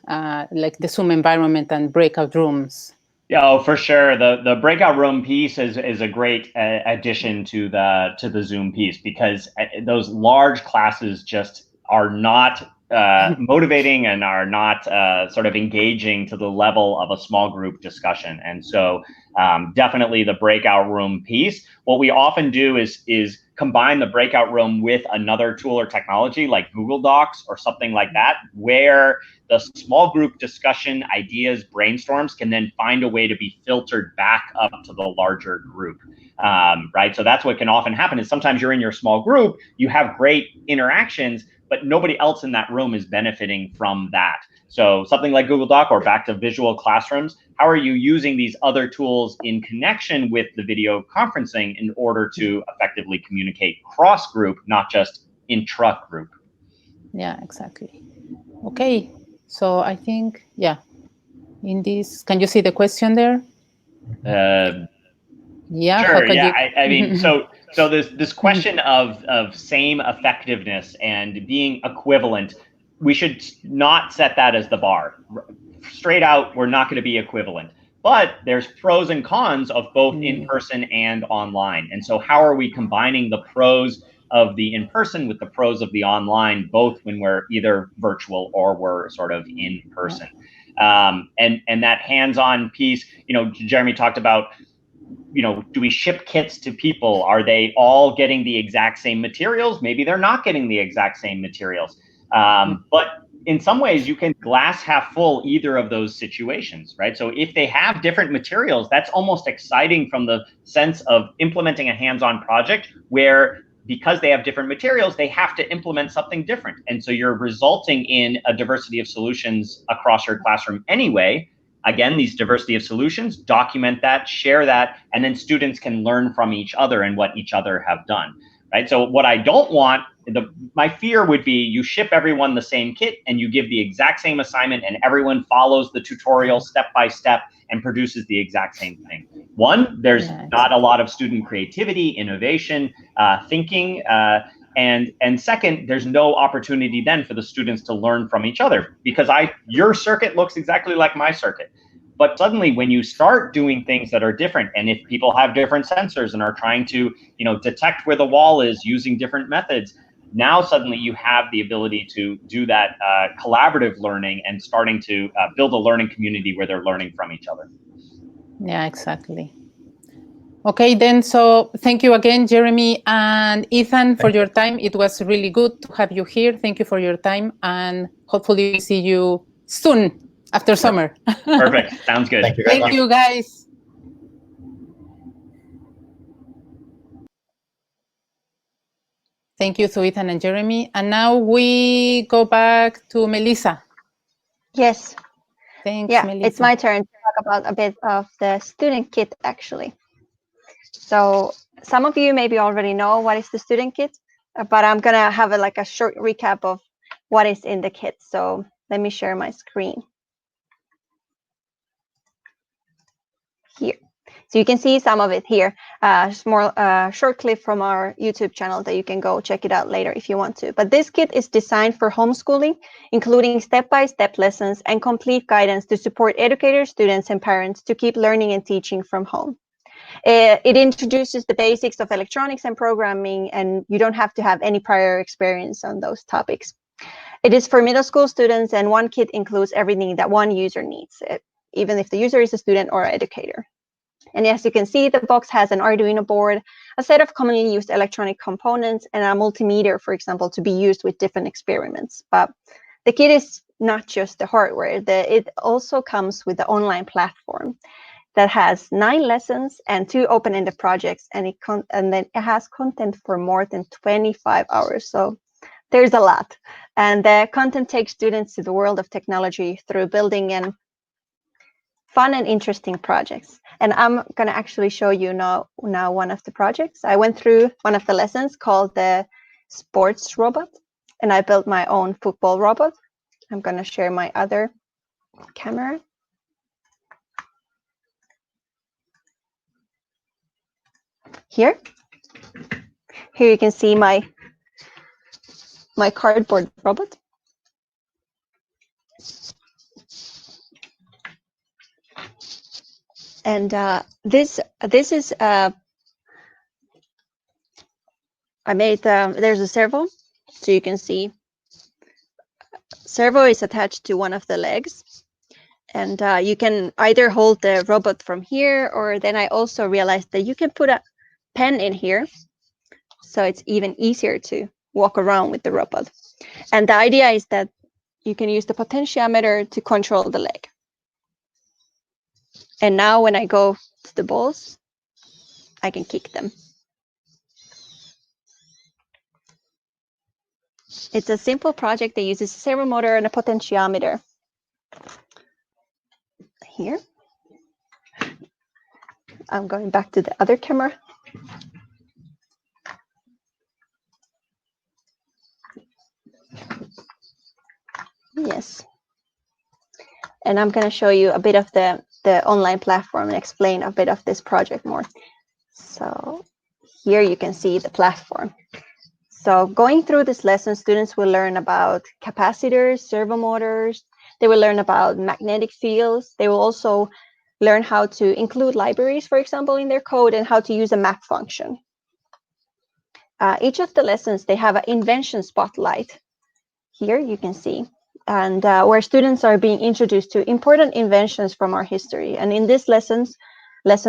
like the Zoom environment and breakout rooms. Yeah, for sure. The breakout room piece is a great addition to the Zoom piece, because those large classes just are not motivating and are not sort of engaging to the level of a small group discussion. And so definitely the breakout room piece. What we often do is combine the breakout room with another tool or technology like Google Docs or something like that, where the small group discussion, ideas, brainstorms can then find a way to be filtered back up to the larger group, right? So that's what can often happen is sometimes you're in your small group, you have great interactions, but nobody else in that room is benefiting from that. So something like Google Doc or back to visual classrooms, how are you using these other tools in connection with the video conferencing in order to effectively communicate cross-group, not just intra-group? Yeah, exactly. Okay, so I think, in this, can you see the question there? Yeah, sure. Yeah, I mean, so this question of same effectiveness and being equivalent, we should not set that as the bar. Straight out, we're not going to be equivalent. But there's pros and cons of both in-person and online. And so how are we combining the pros of the in-person with the pros of the online, both when we're either virtual or we're sort of in person? And that hands-on piece, Jeremy talked about, do we ship kits to people? Are they all getting the exact same materials? Maybe they're not getting the exact same materials. But in some ways, you can glass half full either of those situations, right? So if they have different materials, that's almost exciting from the sense of implementing a hands-on project where, because they have different materials, they have to implement something different. And so you're resulting in a diversity of solutions across your classroom anyway. Again, these diversity of solutions, document that, share that, and then students can learn from each other and what each other have done, right? So what I don't want, my fear would be you ship everyone the same kit and you give the exact same assignment and everyone follows the tutorial step by step and produces the exact same thing. One, there's not a lot of student creativity, innovation, thinking, and second, there's no opportunity then for the students to learn from each other, because your circuit looks exactly like my circuit. But suddenly when you start doing things that are different, and if people have different sensors and are trying to, detect where the wall is using different methods, now suddenly you have the ability to do that collaborative learning and starting to build a learning community where they're learning from each other. Yeah, exactly. Okay, then, so thank you again, Jeremy and Ethan, for your time. It was really good to have you here. Thank you for your time, and hopefully we'll see you soon after summer. Perfect. Sounds good. Thank you very much. Thank you, guys. Thank you to Ethan and Jeremy. And now we go back to Melissa. Yes. Thanks, yeah, Melissa. It's my turn to talk about a bit of the student kit, actually. So some of you maybe already know what is the student kit, but I'm going to have a short recap of what is in the kit. So let me share my screen here. So you can see some of it here. More short clip from our YouTube channel that you can go check it out later if you want to. But this kit is designed for homeschooling, including step-by-step lessons and complete guidance to support educators, students, and parents to keep learning and teaching from home. It introduces the basics of electronics and programming, and you don't have to have any prior experience on those topics. It is for middle school students, and one kit includes everything that one user needs, even if the user is a student or an educator. And as you can see, the box has an Arduino board, a set of commonly used electronic components, and a multimeter, for example, to be used with different experiments. But the kit is not just the hardware. It also comes with the online platform that has 9 lessons and 2 open-ended projects, and then it has content for more than 25 hours. So there's a lot. And the content takes students to the world of technology through building and fun and interesting projects. And I'm going to actually show you now one of the projects. I went through one of the lessons called the sports robot, and I built my own football robot. I'm going to share my other camera. Here you can see my cardboard robot. And this is I made there's a servo, so you can see servo is attached to one of the legs, and you can either hold the robot from here, or then I also realized that you can put a pen in here, so it's even easier to walk around with the robot. And the idea is that you can use the potentiometer to control the leg. And now when I go to the balls, I can kick them. It's a simple project that uses a servo motor and a potentiometer. Here. I'm going back to the other camera. Yes. And I'm going to show you a bit of the online platform and explain a bit of this project more. So here you can see the platform. So going through this lesson, students will learn about capacitors, servo motors. They will learn about magnetic fields. They will also learn how to include libraries, for example, in their code, and how to use a map function. Each of the lessons, they have an invention spotlight. Here you can see, and where students are being introduced to important inventions from our history. And in this lesson,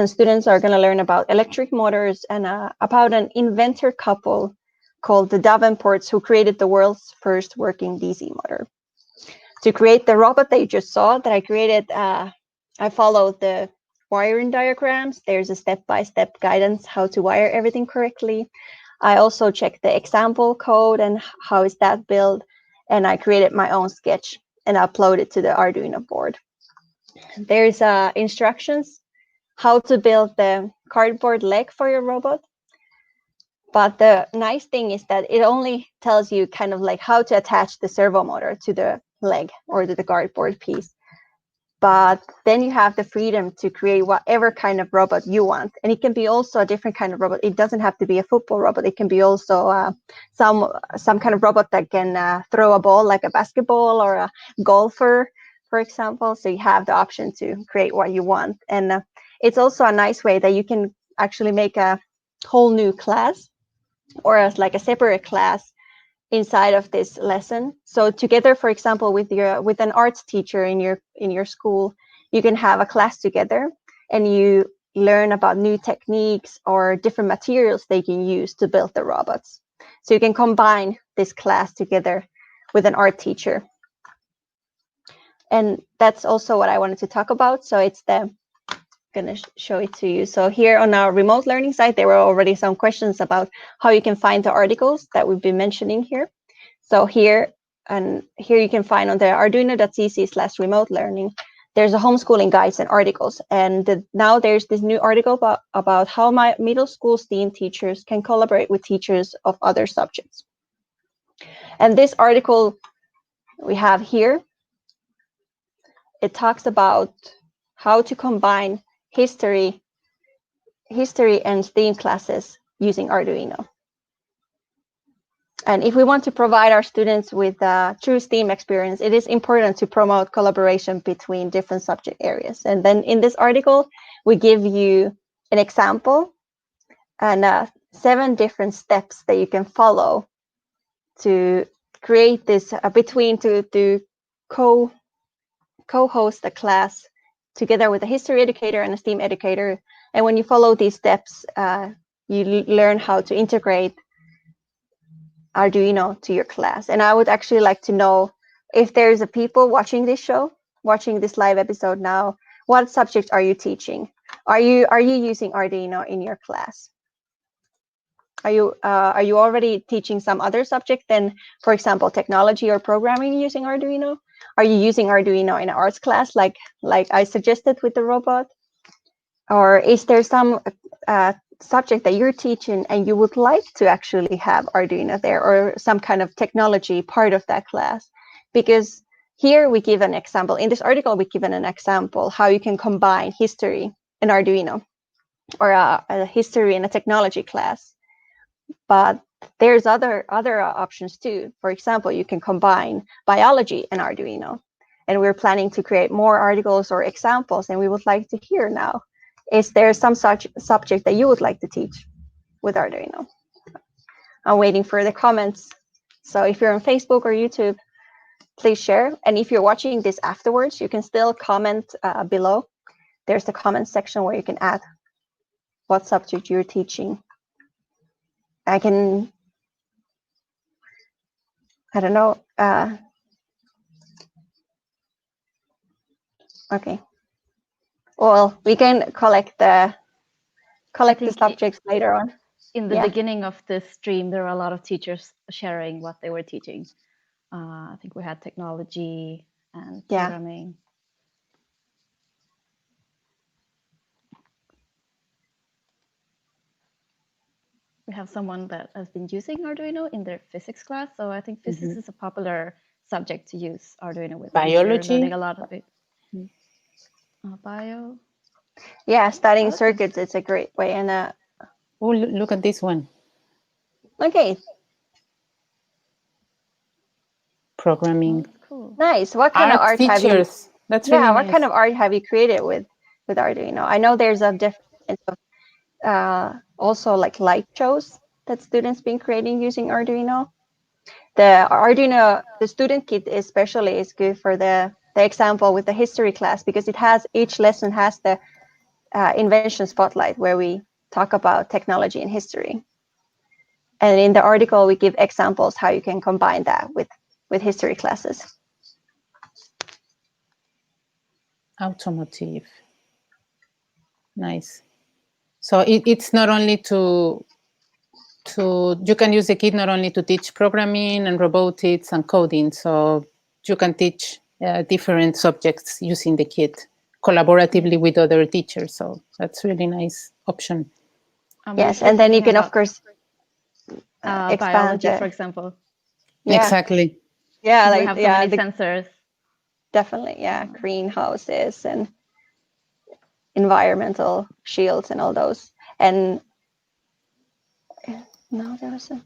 students are going to learn about electric motors and about an inventor couple called the Davenports, who created the world's first working DC motor. To create the robot that you just saw that I created, I followed the wiring diagrams. There's a step-by-step guidance how to wire everything correctly. I also checked the example code and how is that built, and I created my own sketch and uploaded it to the Arduino board. There's instructions how to build the cardboard leg for your robot. But the nice thing is that it only tells you kind of like how to attach the servo motor to the leg or to the cardboard piece. But then you have the freedom to create whatever kind of robot you want. And it can be also a different kind of robot. It doesn't have to be a football robot. It can be also some kind of robot that can throw a ball like a basketball, or a golfer, for example. So you have the option to create what you want. And it's also a nice way that you can actually make a whole new class, or as like a separate class inside of this lesson. So together, for example, with an arts teacher in your school, you can have a class together, and you learn about new techniques or different materials they can use to build the robots. So you can combine this class together with an art teacher. And that's also what I wanted to talk about. So it's going to show it to you. So here on our remote learning site, there were already some questions about how you can find the articles that we've been mentioning here. So here you can find on the arduino.cc/remote learning, there's a homeschooling guides and articles. And now there's this new article about how my middle school STEAM teachers can collaborate with teachers of other subjects. And this article we have here, it talks about how to combine history and STEAM classes using Arduino. And if we want to provide our students with a true STEAM experience, it is important to promote collaboration between different subject areas. And then in this article, we give you an example and 7 different steps that you can follow to create this between to co-host a class together with a history educator and a STEAM educator. And when you follow these steps, you learn how to integrate Arduino to your class. And I would actually like to know if there's a people watching this show, watching this live episode now, what subject are you teaching? Are you using Arduino in your class? Are you already teaching some other subject than, for example, technology or programming using Arduino? Are you using Arduino in an arts class, like I suggested with the robot? Or is there some subject that you're teaching and you would like to actually have Arduino there, or some kind of technology part of that class? Because here we give an example. In this article, we've given an example how you can combine history and Arduino, or a history and a technology class. But there's other options too. For example, you can combine biology and Arduino. And we're planning to create more articles or examples, and we would like to hear now, is there some such subject that you would like to teach with Arduino? I'm waiting for the comments. So if you're on Facebook or YouTube, please share. And if you're watching this afterwards, you can still comment below. There's the comment section where you can add what subject you're teaching. I don't know. Okay. Well, we can collect the subjects later on. In the beginning of this stream, there were a lot of teachers sharing what they were teaching. I think we had technology and programming. We have someone that has been using Arduino in their physics class, so I think physics is a popular subject to use Arduino with. Biology. Learning a lot of it. Bio. Yeah, studying circuits, it's a great way. And oh, look at this one. Okay. Programming. Cool. Nice. What kind of art have you? That's really nice. What kind of art have you created with Arduino? I know there's a different also like light shows that students been creating using Arduino. The Arduino, the student kit especially is good for the example with the history class, because each lesson has the invention spotlight where we talk about technology and history. And in the article, we give examples how you can combine that with history classes. Automotive. Nice. So it's not only you can use the kit not only to teach programming and robotics and coding, so you can teach different subjects using the kit collaboratively with other teachers. So that's a really nice option. Yes, and then you can, of course, expand biology, for example. Yeah. Exactly. Yeah, we have so many sensors. Definitely, yeah, greenhouses and environmental shields and all those. And no, there was a...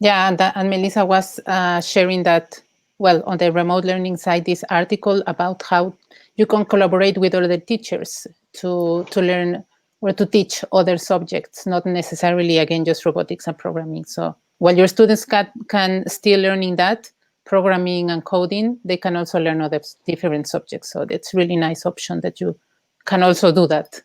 Yeah, and Melissa was sharing that, well, on the remote learning side, this article about how you can collaborate with other teachers to learn or to teach other subjects, not necessarily, again, just robotics and programming. So while your students can still learning that, programming and coding, they can also learn other different subjects. So that's really nice option that you can also do that.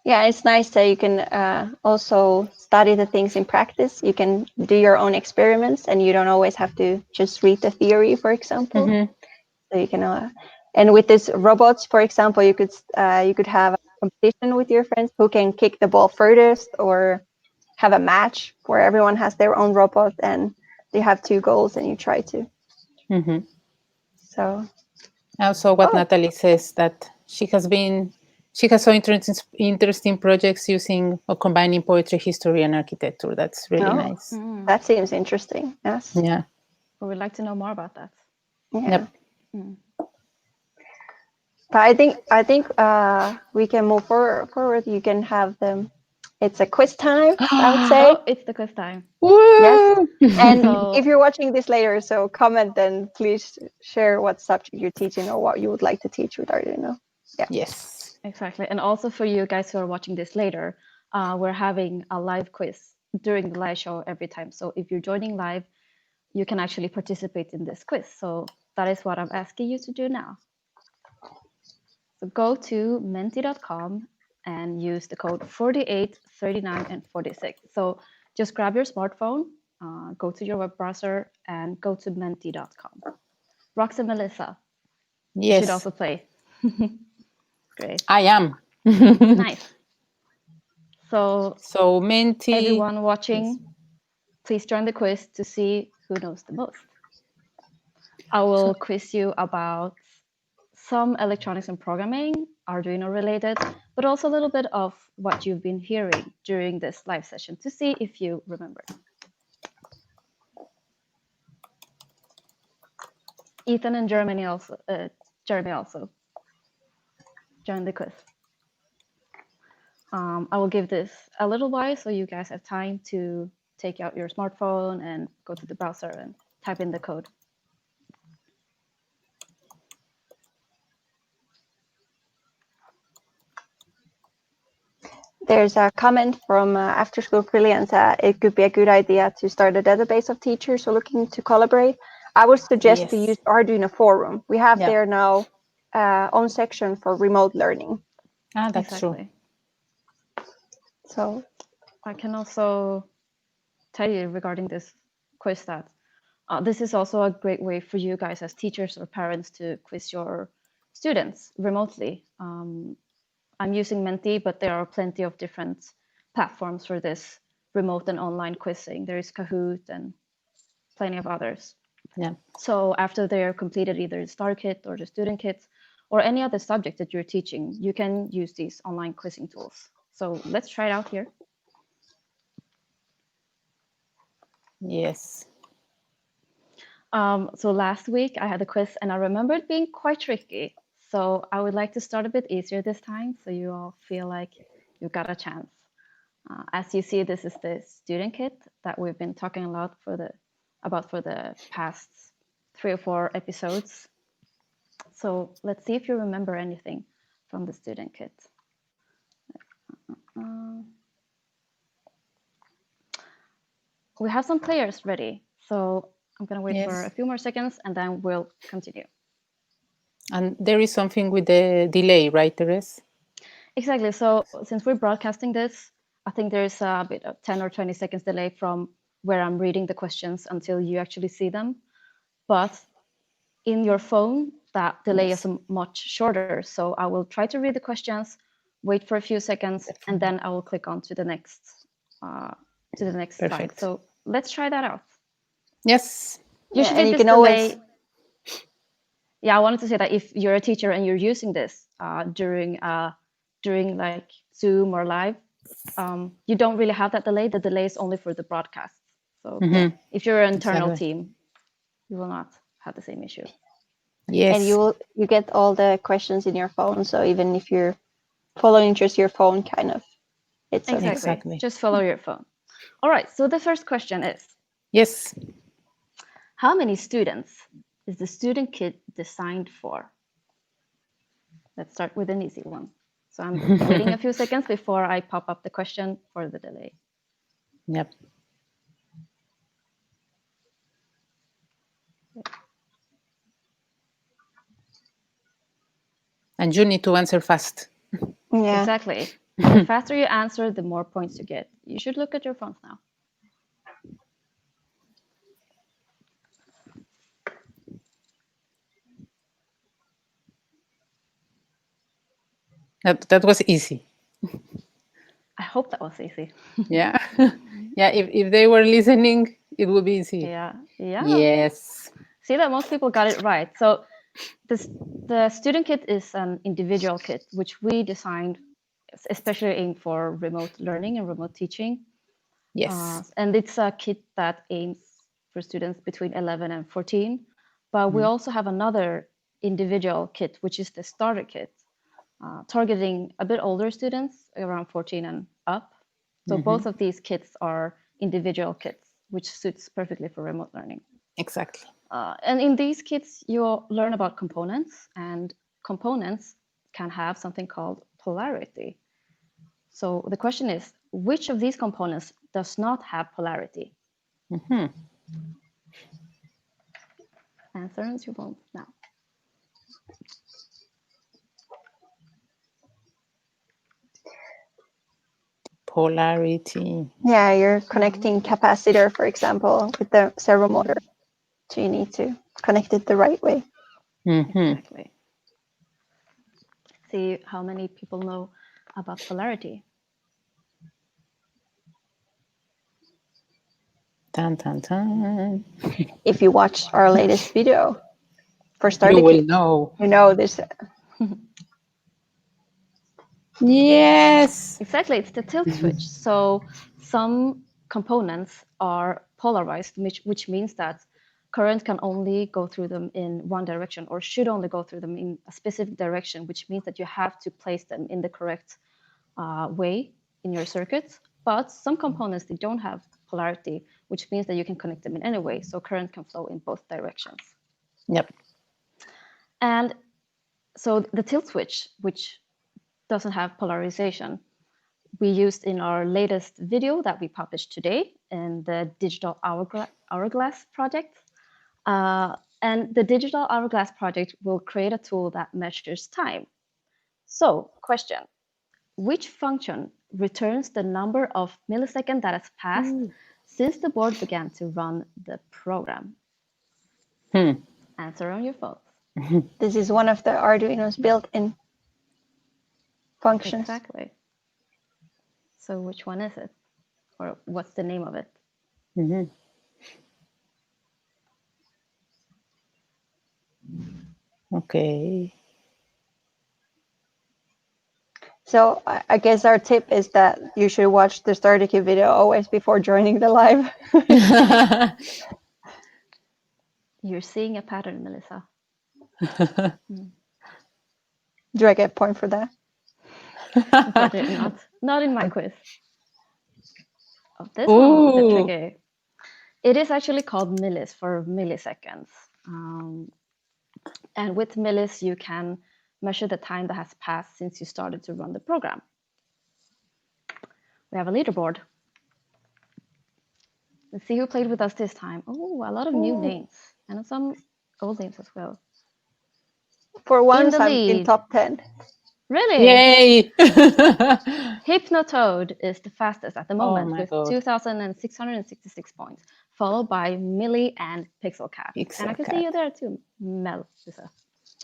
Yeah, it's nice that you can also study the things in practice. You can do your own experiments, and you don't always have to just read the theory, for example. Mm-hmm. So you can, and with this robots, for example, you could have a competition with your friends who can kick the ball furthest, or have a match where everyone has their own robot and they have 2 goals and you try to. Mm-hmm. So also what Natalie says, that she has so interesting projects using or combining poetry, history, and architecture. That's really nice. That seems interesting. Yes. Yeah. We would like to know more about that. Yeah. Yep. But I think we can move forward. You can have them. It's a quiz time, I would say. Oh, it's the quiz time. Woo! Yes. And So, if you're watching this later, so comment, then please share what subject you're teaching or what you would like to teach with Arduino. Yeah. Yes. Exactly. And also for you guys who are watching this later, we're having a live quiz during the live show every time. So if you're joining live, you can actually participate in this quiz. So that is what I'm asking you to do now. So go to menti.com and use the code 48, 39, and 46. So just grab your smartphone, go to your web browser, and go to menti.com. Rox and Melissa, you should Yes, also play. Great. I am. Nice. So So Menti, everyone watching, please join the quiz to see who knows the most. I will quiz you about some electronics and programming, Arduino related, but also a little bit of what you've been hearing during this live session to see if you remember. Ethan and Jeremy also join the quiz. I will give this a little while so you guys have time to take out your smartphone and go to the browser and type in the code. There's a comment from After School Brilliance. It could be a good idea to start a database of teachers who are looking to collaborate. I would suggest to Yes. use Arduino Forum. We have Yeah. there now own section for remote learning. That's true. Exactly. So I can also tell you regarding this quiz that this is also a great way for you guys as teachers or parents to quiz your students remotely. I'm using Menti, but there are plenty of different platforms for this remote and online quizzing. There is Kahoot and plenty of others. Yeah. So after they're completed either the STAR kit or the student kit or any other subject that you're teaching, you can use these online quizzing tools. So let's try it out here. Yes. So last week I had a quiz and I remember it being quite tricky. So I would like to start a bit easier this time so you all feel like you got a chance. As you see, this is the student kit that we've been talking a lot about for the past 3 or 4 episodes. So let's see if you remember anything from the student kit. We have some players ready. So I'm going to wait for a few more seconds and then we'll continue. And there is something with the delay, right, Therese? Exactly. So since we're broadcasting this, I think there's a bit of 10 or 20 seconds delay from where I'm reading the questions until you actually see them. But in your phone, that delay is much shorter. So I will try to read the questions, wait for a few seconds, and then I will click on to the next slide. So let's try that out. Yes. Usually and you this can delay. always. Yeah, I wanted to say that if you're a teacher and you're using this during like Zoom or live, you don't really have that delay. The delay is only for the broadcast. So if you're an internal team, you will not have the same issue. Yes. And you get all the questions in your phone. So even if you're following just your phone, kind of, it's okay. Exactly. Just follow your phone. All right. So the first question is. Yes. How many students is the student kit designed for? Let's start with an easy one. So I'm waiting a few seconds before I pop up the question for the delay. Yep. And you need to answer fast. Yeah. Exactly. The faster you answer, the more points you get. You should look at your phones now. That was easy. I hope that was easy. Yeah. Yeah, if they were listening, it would be easy. Yeah. Yes. See that most people got it right. So the student kit is an individual kit, which we designed especially aimed for remote learning and remote teaching. Yes. And it's a kit that aims for students between 11 and 14. But we also have another individual kit, which is the starter kit, targeting a bit older students, around 14 and up. So both of these kits are individual kits, which suits perfectly for remote learning. Exactly. And in these kits, you'll learn about components, and components can have something called polarity. So the question is, which of these components does not have polarity? Answer as you want now. Polarity. Yeah, you're connecting capacitor, for example, with the servo motor. So you need to connect it the right way. Exactly. See how many people know about polarity. Dun, dun, dun. If you watched our latest video for You starter will kit, know. you know this. Yes. Exactly, it's the tilt switch. So some components are polarized, which means that current can only go through them in one direction, or should only go through them in a specific direction, which means that you have to place them in the correct way in your circuits. But some components, they don't have polarity, which means that you can connect them in any way. So current can flow in both directions. Yep. And so the tilt switch, which doesn't have polarization, we used in our latest video that we published today in the Digital Hourglass project. And the Digital Hourglass project will create a tool that measures time. So, question, which function returns the number of milliseconds that has passed since the board began to run the program? Answer on your phone. This is one of the Arduino's built-in functions. Exactly. So which one is it? Or what's the name of it? Okay. So I guess our tip is that you should watch the starter kit video always before joining the live. You're seeing a pattern, Melissa. Do I get a point for that? Unfortunately not in my quiz. Oh, this one is tricky. It is actually called millis for milliseconds. And with millis, you can measure the time that has passed since you started to run the program. We have a leaderboard. Let's see who played with us this time. Oh, a lot of new names and some old names as well. For once, I'm in lead. top 10. Really? Yay! Hypnotoad is the fastest at the moment with God. 2,666 points, followed by Millie and Pixel Cat. And I can see you there too, Melissa.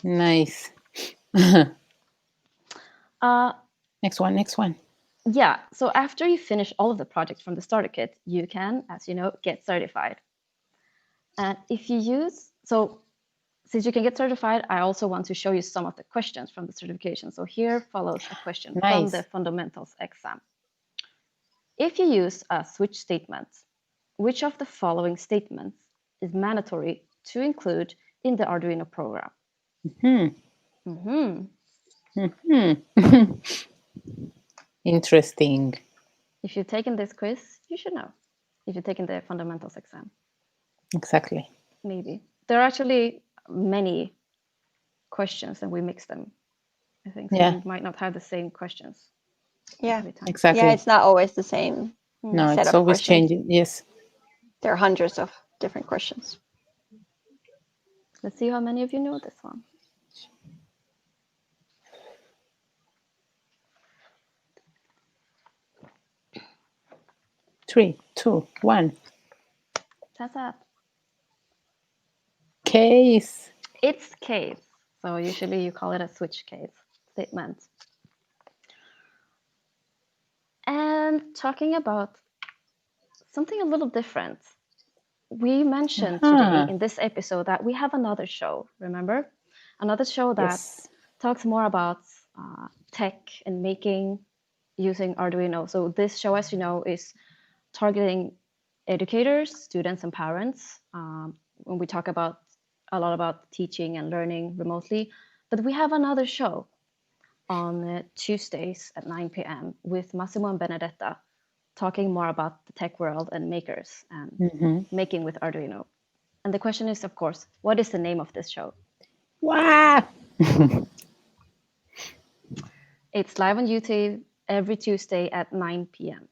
Nice. Next one. Yeah, so after you finish all of the projects from the starter kit, you can, as you know, get certified. And if you use, so since you can get certified, I also want to show you some of the questions from the certification. So here follows a question from the fundamentals exam. If you use a switch statement, which of the following statements is mandatory to include in the Arduino program? Interesting. If you've taken this quiz, you should know. If you've taken the fundamentals exam. Exactly. Maybe. There are actually many questions and we mix them, I think. So you might not have the same questions. Yeah, exactly. Yeah, it's not always the same. No, set it's of always questions. changing. Yes. There are hundreds of different questions. Let's see how many of you know this one. Three, two, one. That's up. Case. It's case. So usually you call it a switch case statement. And talking about something a little different. We mentioned today in this episode that we have another show, remember? Another show that talks more about tech and making using Arduino. So this show, as you know, is targeting educators, students, and parents when we talk about a lot about teaching and learning remotely. But we have another show on Tuesdays at 9 p.m. with Massimo and Benedetta, talking more about the tech world and makers and making with Arduino. And the question is, of course, what is the name of this show? Wow! It's live on YouTube every Tuesday at 9 p.m.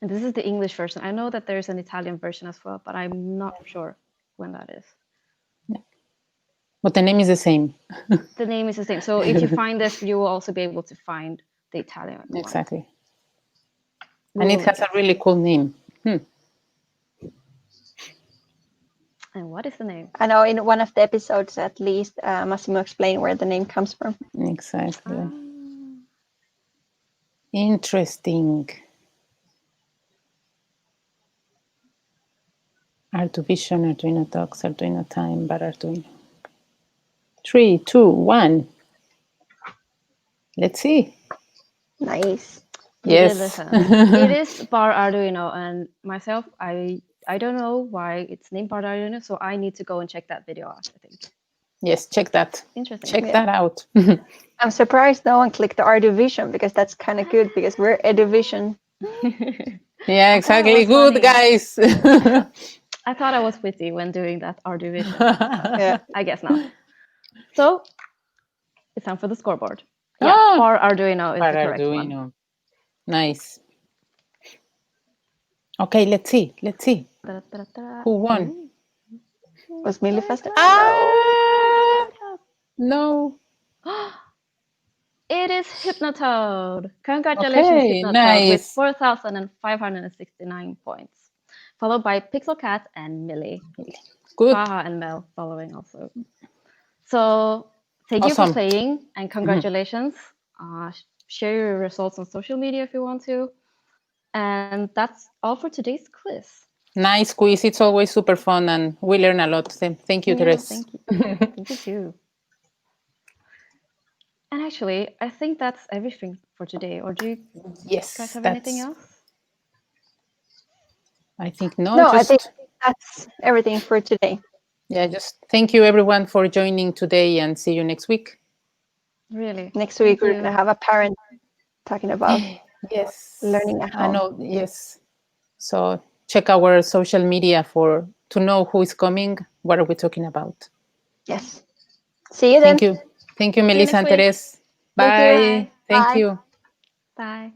And this is the English version. I know that there's an Italian version as well, but I'm not sure when that is. But the name is the same. The name is the same. So if you find this, you will also be able to find the Italian one. Exactly. And it has a really cool name. And what is the name? I know in one of the episodes, at least, Massimo explained where the name comes from. Exactly. Interesting. EDUvision, Arduino Talks, Arduino Time, but Arduino. 3, 2, 1. Let's see. Nice. Yes. It is Bar Arduino, and myself, I don't know why it's named Bar Arduino, so I need to go and check that video out, I think. Yes, check that. Interesting. Check that out. I'm surprised no one clicked the EDUvision, because that's kind of good, because we're EDUvision. Yeah, exactly. Good, funny. guys. I thought I was witty when doing that EDUvision. Yeah. I guess not. So it's time for the scoreboard. Yeah, Bar Arduino is Bar the correct Arduino. one. Nice. Okay, let's see. Who won? Was Millie faster? No. It is Hypnotoad. Congratulations, Okay, Hypnotoad, nice. with 4,569 points, followed by Pixel Cat and Millie. Good. Baha and Mel following also. So thank you for Awesome. playing, and congratulations. Share your results on social media if you want to. And that's all for today's quiz. Nice quiz. It's always super fun, and we learn a lot. Thank you, Therese. Thank you. Thank you too. And actually, I think that's everything for today. Or do you guys have anything else? I think no. I think that's everything for today. Yeah, just thank you everyone for joining today, and see you next week. Really? Next week, we're going to have a parent talking about learning at home. I know, yes. So check our social media to know who is coming, what are we talking about. Yes. See you then. Thank you. Thank you, Melissa and Therese. Bye. Thank you. Bye.